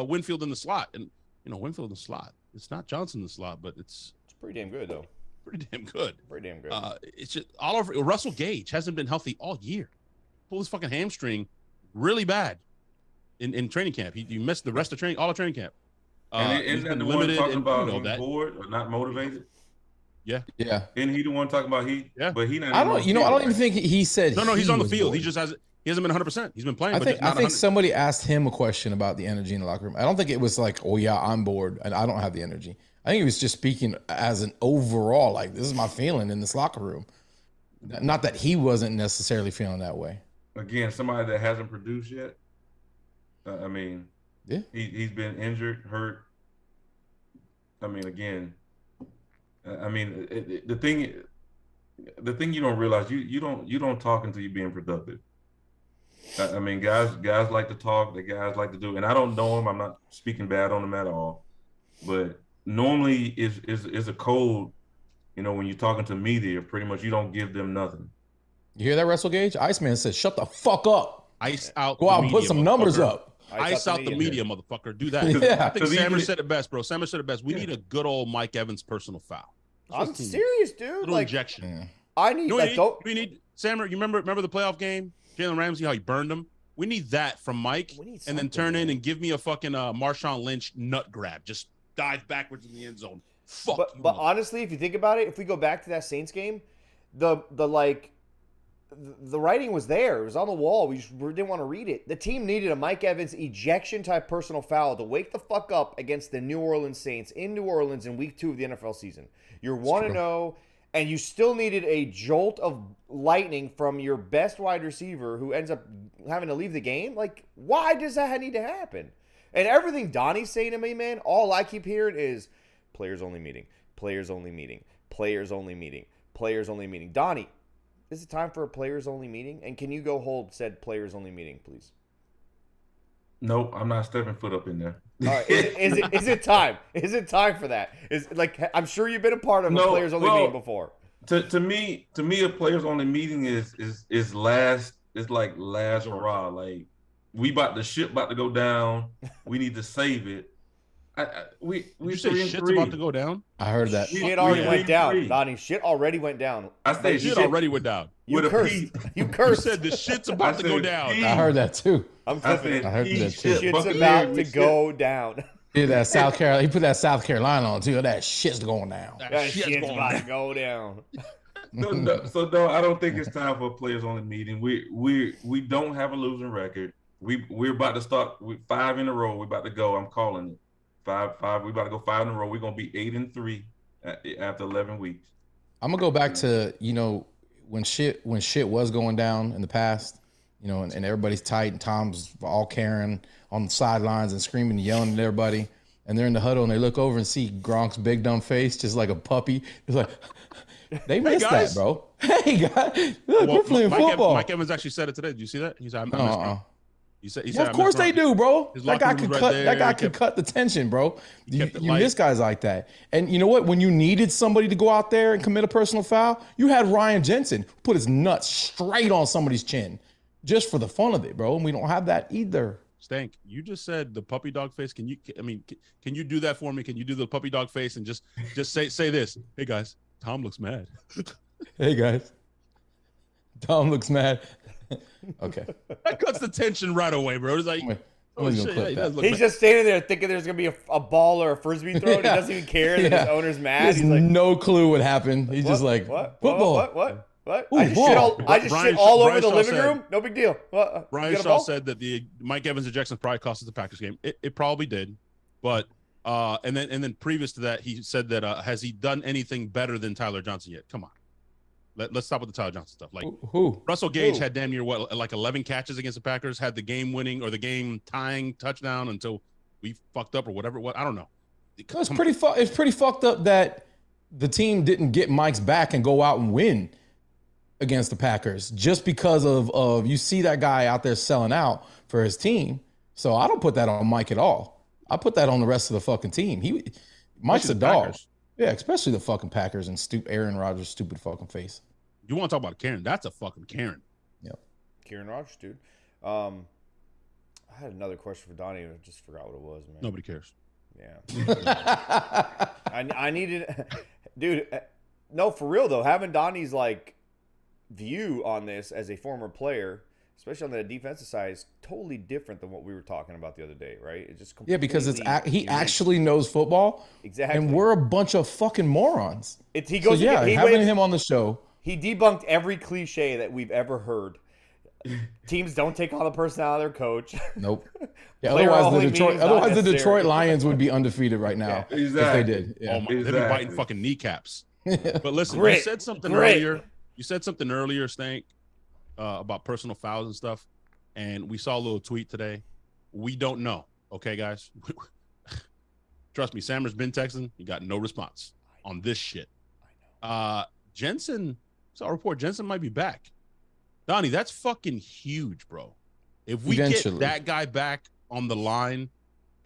Winfield in the slot. And Winfield in the slot. It's not Johnson in the slot, but it's pretty damn good though. Pretty damn good. Pretty damn good. It's just all over. Russell Gage hasn't been healthy all year. Pulled his fucking hamstring really bad in training camp. He missed the rest of training, all of training camp. And isn't that the one talking about he's bored or not motivated? Yeah. Isn't he the one talking about Yeah. But he not. I don't even think he said. No, he's on the field. Bored. He hasn't been 100%. He's been playing. I think somebody asked him a question about the energy in the locker room. I don't think it was like, oh yeah, I'm bored and I don't have the energy. I think he was just speaking as an overall, like, this is my feeling in this locker room. Not that he wasn't necessarily feeling that way. Again, somebody that hasn't produced yet. I mean, yeah, he's been injured, hurt. I mean, again, the thing you don't realize, you don't talk until you're being productive. I mean, guys like to talk. The guys like to do, and I don't know him. I'm not speaking bad on him at all, but normally is a code. When you're talking to media, pretty much you don't give them nothing. You hear that, Russell Gage? Iceman says, "Shut the fuck up. Ice out. Go out and put some numbers up. Ice out the media, motherfucker. Do that." Yeah. I think Sammer said it best, bro. Sammer said it best. We need a good old Mike Evans personal foul. I'm serious, dude. Little injection. Yeah. I need we need Sammer. You remember the playoff game? Jalen Ramsey, how he burned him. We need that from Mike, and then turn in and give me a fucking Marshawn Lynch nut grab. Just dive backwards in the end zone. But honestly, if you think about it, if we go back to that Saints game, the writing was there. It was on the wall. We didn't want to read it. The team needed a Mike Evans ejection type personal foul to wake the fuck up against the New Orleans Saints in New Orleans in week 2 of the NFL season. You're 1-0, and you still needed a jolt of lightning from your best wide receiver who ends up having to leave the game. Like, why does that need to happen? And everything Donnie's saying to me, man, all I keep hearing is players only meeting, players only meeting, players only meeting, players only meeting. Donnie, is it time for a players only meeting? And can you go hold said players only meeting, please? No, I'm not stepping foot up in there. All right, is it time? Is it time for that? I'm sure you've been a part of a players only meeting before. To me, a players only meeting is last. It's like last hurrah. Like the ship about to go down. We need to save it. Did you say shit's about to go down? I heard that. Shit already went down, Donnie. Shit already went down. I say shit already went down. You cursed. You You cursed. said the shit's about to go down. I heard that too. I'm clipping it. I heard that too. Shit's about to go down. He put that South Carolina on too. That shit's going down. That shit's about to go down. No, I don't think it's time for a players only meeting. We don't have a losing record. We're about to start with 5 in a row. We're about to go. I'm calling it. 5. We're about to go 5 in a row. We're gonna be 8-3 after 11 weeks. I'm gonna go back to when shit was going down in the past, and everybody's tight and Tom's all carrying on the sidelines and screaming and yelling at everybody, and they're in the huddle and they look over and see Gronk's big dumb face just like a puppy. It's like they missed that, bro. Hey guys, look, we're playing football. Mike Evans actually said it today. Did you see that? He said, He said, of course they do, bro. That guy could cut. That guy could cut the tension, bro. You miss guys like that. And you know what? When you needed somebody to go out there and commit a personal foul, you had Ryan Jensen put his nuts straight on somebody's chin, just for the fun of it, bro. And we don't have that either. Stank, you just said the puppy dog face. Can you do that for me? Can you do the puppy dog face and just say this? Hey guys, Tom looks mad. Hey guys, Tom looks mad. Okay. That cuts the tension right away, bro. It's like, he's just standing there thinking there's going to be a ball or a frisbee throw. And he doesn't even care that his owner's mad. He's like, no clue what happened. He's just like, what? Football. What? Ooh, I just shit all over the living room. No big deal. Brian Shaw said that the Mike Evans ejection probably cost us the Packers game. It probably did. But and then previous to that, he said that has he done anything better than Tyler Johnson yet? Come on. Let's stop with the Tyler Johnson stuff. Like who? Russell Gage had damn near 11 catches against the Packers, had the game winning or the game tying touchdown until we fucked up or whatever. I don't know. It's pretty fucked up that the team didn't get Mike's back and go out and win against the Packers just because of you see that guy out there selling out for his team. So I don't put that on Mike at all. I put that on the rest of the fucking team. Mike's a dog. Packers. Yeah, especially the fucking Packers and Aaron Rodgers' stupid fucking face. You want to talk about Karen? That's a fucking Karen. Yep. Karen Rodgers, dude. I had another question for Donnie. I just forgot what it was, man. Nobody cares. Yeah. I needed, dude. No, for real though. Having Donnie's like view on this as a former player, especially on the defensive side, is totally different than what we were talking about the other day, right? It's just Yeah, because it's he unique. actually knows football. Exactly. And we're a bunch of fucking morons. He goes. So yeah, having him on the show. He debunked every cliche that we've ever heard. Teams don't take on the personality of their coach. Nope. Yeah, Player otherwise only the means not Detroit Lions would be undefeated right now if they did. Yeah. Oh my, they'd be biting fucking kneecaps. But listen, Grit. you said something Grit. earlier. You said something earlier, Stank, about personal fouls and stuff. And we saw a little tweet today. We don't know. Okay, guys? Trust me, Sammer's been texting. He got no response on this shit. Jensen, saw a report, Jensen might be back. Donnie, that's fucking huge, bro. If we get that guy back on the line,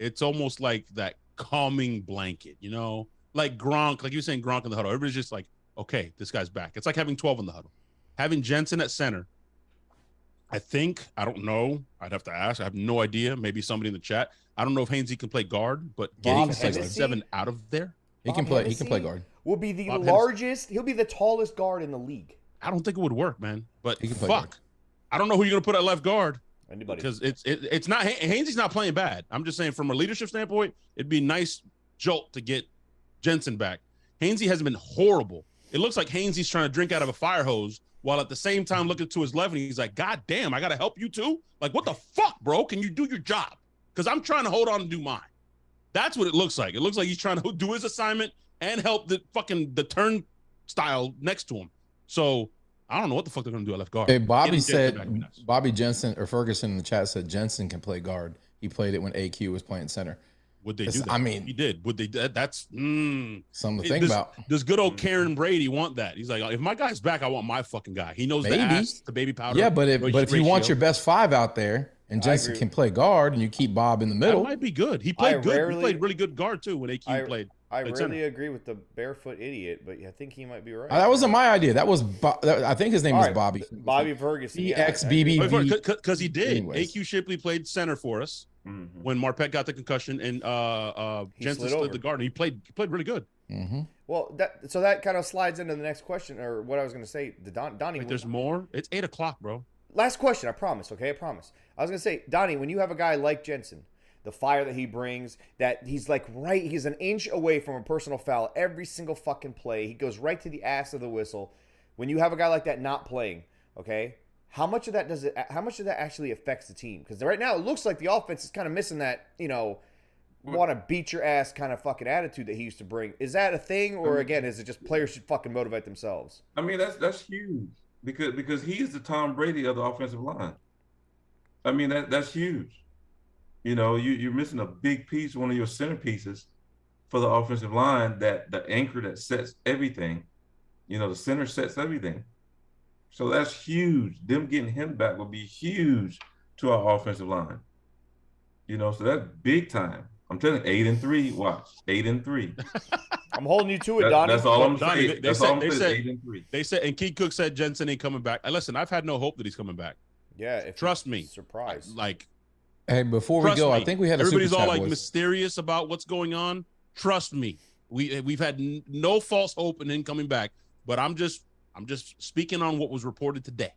it's almost like that calming blanket, you know? Like Gronk, like you were saying Gronk in the huddle. Everybody's just like, okay, this guy's back. It's like having 12 in the huddle. Having Jensen at center, I don't know. I'd have to ask. I have no idea. Maybe somebody in the chat. I don't know if Hainsey can play guard, but getting 6'7" out of there. He can play guard. Will be the largest. He'll be the tallest guard in the league. I don't think it would work, man. But He can play fuck. guard. I don't know who you're gonna put at left guard. Anybody. Because it's not Hainsey's not playing bad. I'm just saying from a leadership standpoint, it'd be a nice jolt to get Jensen back. Hainsey hasn't been horrible. It looks like Hainsey's trying to drink out of a fire hose while at the same time looking to his left and he's like, God damn, I gotta help you too? Like, what the fuck, bro? Can you do your job? Because I'm trying to hold on and do mine. That's what it looks like. It looks like he's trying to do his assignment and help the turnstile next to him. So I don't know what the fuck they're gonna do at left guard. Hey, Bobby said Bobby Jensen or Ferguson in the chat said Jensen can play guard. He played it when AQ was playing center. Would they do that? I mean, he did. Would they? That's something to think about. Does good old Karen Brady want that? He's like, if my guy's back, I want my fucking guy. He knows the baby powder. Yeah, but if you want your best five out there and Jensen can play guard and you keep Bob in the middle, that might be good. He played good. He played really good guard too when AQ played. I really agree with the barefoot idiot, but I think he might be right. That wasn't my idea. That was I think his name was Bobby. Bobby Ferguson. EXBBB. Because he did. Anyways. AQ Shipley played center for us when Marpet got the concussion and Jensen slid the guard. And he played really good. Well, that kind of slides into the next question, or what I was going to say. Donnie, wait, there's more. It's 8:00, bro. Last question. I promise. Okay, I promise. I was going to say, Donnie, when you have a guy like Jensen, the fire that he brings, that he's like he's an inch away from a personal foul every single fucking play. He goes right to the ass of the whistle. When you have a guy like that not playing, okay, how much of that actually affects the team? Because right now it looks like the offense is kind of missing that, want to beat your ass kind of fucking attitude that he used to bring. Is that a thing, or again, is it just players should fucking motivate themselves? I mean, that's huge because he is the Tom Brady of the offensive line. I mean, that's huge. You're missing a big piece, one of your centerpieces for the offensive line, that the anchor that sets everything. The center sets everything. So that's huge. Them getting him back would be huge to our offensive line. So that's big time. I'm telling you, 8-3. Watch, 8-3. I'm holding you to it, Donnie. That's all I'm saying. They said 8-3. They said, and Keith Cook said Jensen ain't coming back. Listen, I've had no hope that he's coming back. Yeah, trust me. Surprise. Hey, before we go, I think we had everybody's all like mysterious about what's going on. Trust me, we've had no false hope in him coming back, but I'm just speaking on what was reported today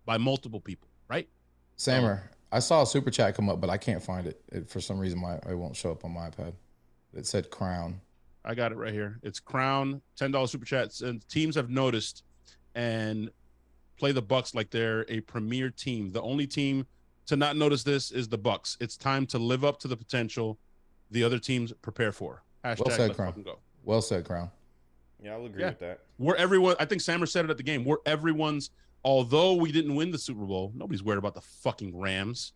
by multiple people, right? Sammer, I saw a super chat come up, but I can't find it. For some reason, it won't show up on my iPad. It said Crown. I got it right here. It's Crown, $10 super chats, and teams have noticed and play the Bucs like they're a premier team. The only team to not notice this is the Bucs. It's time to live up to the potential the other teams prepare for. Hashtag well said, let's fucking go. Well said, Crown. Yeah, I'll agree with that. We're everyone. I think Sammer said it at the game. We're everyone's. Although we didn't win the Super Bowl, nobody's worried about the fucking Rams.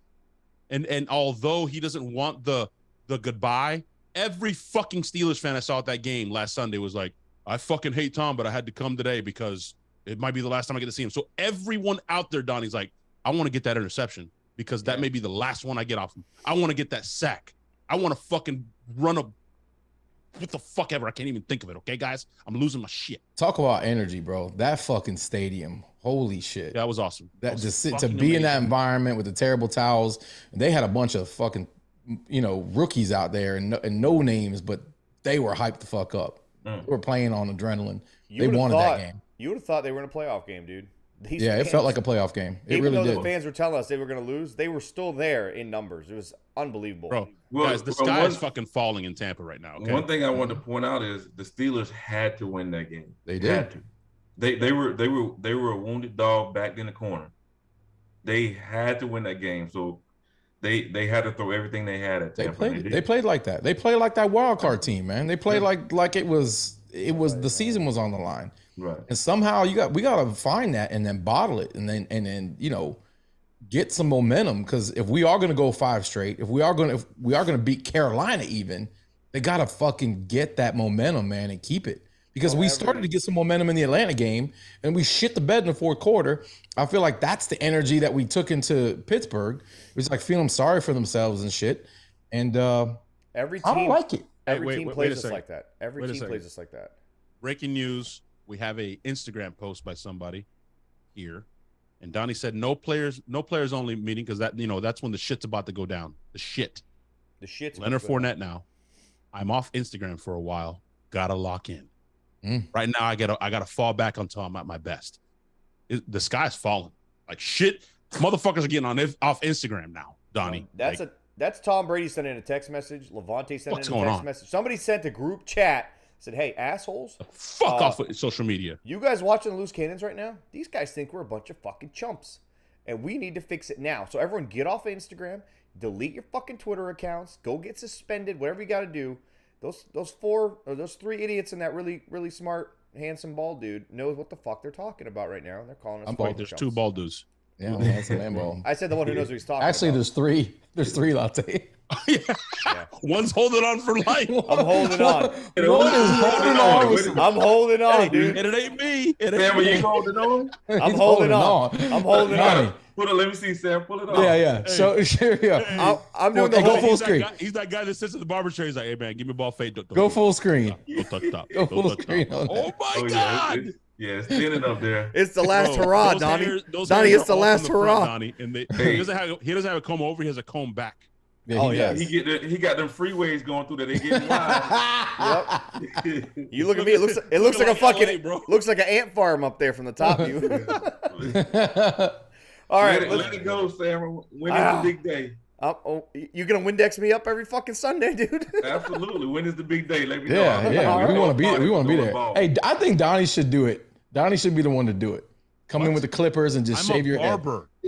And although he doesn't want the goodbye, every fucking Steelers fan I saw at that game last Sunday was like, I fucking hate Tom, but I had to come today because it might be the last time I get to see him. So everyone out there, Donnie's like, I want to get that interception, because that may be the last one I get off him. I want to get that sack. I want to fucking run what the fuck ever. I can't even think of it. Okay, guys, I'm losing my shit. Talk about energy, bro. That fucking stadium. Holy shit. That was awesome. To be in that environment with the terrible towels. They had a bunch of fucking rookies out there and no names, but they were hyped the fuck up. They were playing on adrenaline. They wanted that game. You would have thought they were in a playoff game, dude. It felt like a playoff game. It even really though did. the fans were telling us they were going to lose, they were still there in numbers. It was unbelievable. Bro, guys, the sky is fucking falling in Tampa right now. Okay? One thing I wanted to point out is the Steelers had to win that game. They did. Had to. They were a wounded dog backed in the corner. They had to win that game. So they had to throw everything they had at Tampa. They played like that. They played like that wild card team, man. They played like it was the season was on the line. Right. And somehow we gotta find that and then bottle it and then get some momentum, because if we are gonna go 5 straight, if we are gonna beat Carolina even, they gotta fucking get that momentum, man, and keep it. Because we started to get some momentum in the Atlanta game and we shit the bed in the fourth quarter. I feel like that's the energy that we took into Pittsburgh. It was like feeling sorry for themselves and shit. And every team, I don't like it. Every team plays us like that. Every team plays us like that. Breaking news. We have a Instagram post by somebody here. And Donnie said no players only meeting, because that's when the shit's about to go down. The shit's Leonard Fournette now. I'm off Instagram for a while. Gotta lock in. Right now I gotta fall back until I'm at my best. The sky's falling. Like shit. Motherfuckers are getting off Instagram now, Donnie. That's Tom Brady sending a text message. Levante sending a text message. Somebody sent a group chat, said, "Hey, assholes, fuck off with social media. You guys watching the Loose Cannons right now? These guys think we're a bunch of fucking chumps, and we need to fix it now. So everyone get off Instagram, delete your fucking Twitter accounts, go get suspended, whatever you got to do. Those 3 idiots and that really, really smart, handsome bald dude knows what the fuck they're talking about right now. They're calling us. There's 2 bald dudes. Yeah, that's an ball. I said the one who knows what he's talking Actually, about. there's 3. There's 3, Latte. Yeah. One's holding on for life. I'm holding on. One is holding on. I'm holding on, dude. And it ain't me. Sam, are you holding on? I'm holding on. I'm holding on. Let me see, Sam. Pull it off. Yeah. Hey. So sure, yeah. I'm doing the go full screen. He's that guy that sits at the barber chair. He's like, "Hey man, give me ball fade. Go full screen. Don't touch top. Go full screen. Oh my god! Yeah, it's thinning up there. It's the last hurrah, Donnie. Donnie, it's the last hurrah. Donnie, and he doesn't have a comb over. He has a comb back. Yeah, he got them freeways going through that. They getting wide. Yep. You look at me. It looks like a fucking looks like an ant farm up there from the top view. All right, let it go, Sam. When is the big day? You gonna Windex me up every fucking Sunday, dude? Absolutely. When is the big day? Let me know. Yeah. We want to be there. We want to be there. Hey, I think Donnie should do it. Donnie should be the one to do it. Come in with the clippers and just shave your head.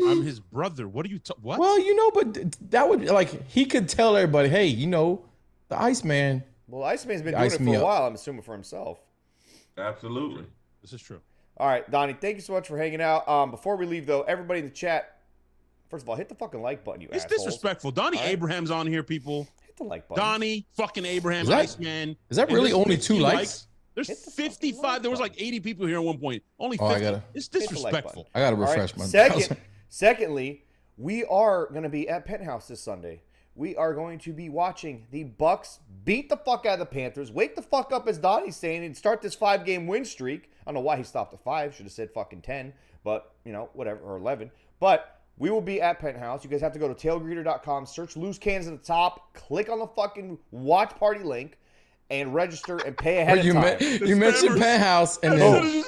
I'm his brother. What are you? What? Well, but that would he could tell everybody, hey, the Iceman. Well, Iceman's been doing it for a while. I'm assuming for himself. Absolutely. This is true. All right, Donnie, thank you so much for hanging out. Before we leave, though, everybody in the chat, first of all, hit the fucking like button, you assholes. It's disrespectful. Donnie Abraham's on here, people. Hit the like button. Donnie fucking Abraham, Iceman. Is that really only 2 likes? There's 55. There was like 80 people here at one point. Only 50. It's disrespectful. I got to refresh my Secondly, we are going to be at Penthouse this Sunday. We are going to be watching the Bucs beat the fuck out of the Panthers, wake the fuck up, as Donnie's saying, and start this 5-game win streak. I don't know why he stopped at 5. Should have said fucking 10, but, whatever, or 11. But we will be at Penthouse. You guys have to go to tailgreeter.com, search Loose Cans at the top, click on the fucking watch party link, and register and pay ahead of time. You mentioned Penthouse, and then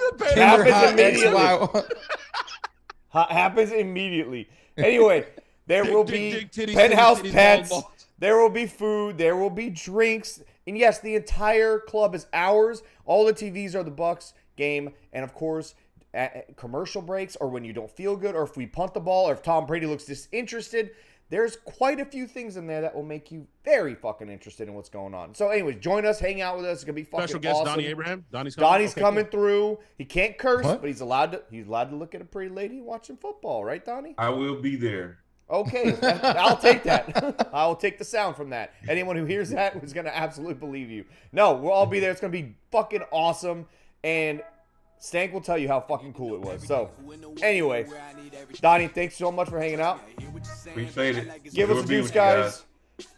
happens immediately. Anyway, there will be Penthouse pets. There will be food. There will be drinks. And yes, the entire club is ours. All the TVs are the Bucs game. And of course, at commercial breaks, or when you don't feel good, or if we punt the ball, or if Tom Brady looks disinterested, there's quite a few things in there that will make you very fucking interested in what's going on. So anyways, join us, hang out with us. It's going to be fucking Special guest, awesome. Donnie Abraham. Donnie's coming through. He can't curse, but he's allowed to look at a pretty lady watching football, right, Donnie? I will be there. Okay, I'll take that. I'll take the sound from that. Anyone who hears that is going to absolutely believe you. No, we'll all be there. It's going to be fucking awesome. And Stank will tell you how fucking cool it was. So, anyway, Donnie, thanks so much for hanging out. Appreciate it. Give us a juice, guys.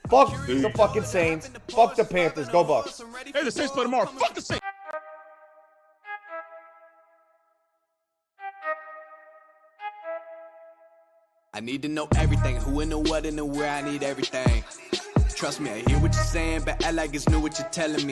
Fuck the fucking Saints. Fuck the Panthers. Go Bucs. Hey, the Saints play tomorrow. Fuck the Saints. I need to know everything, who and the what and the where, I need everything. Trust me, I hear what you're saying, but act like it's new what you're telling me.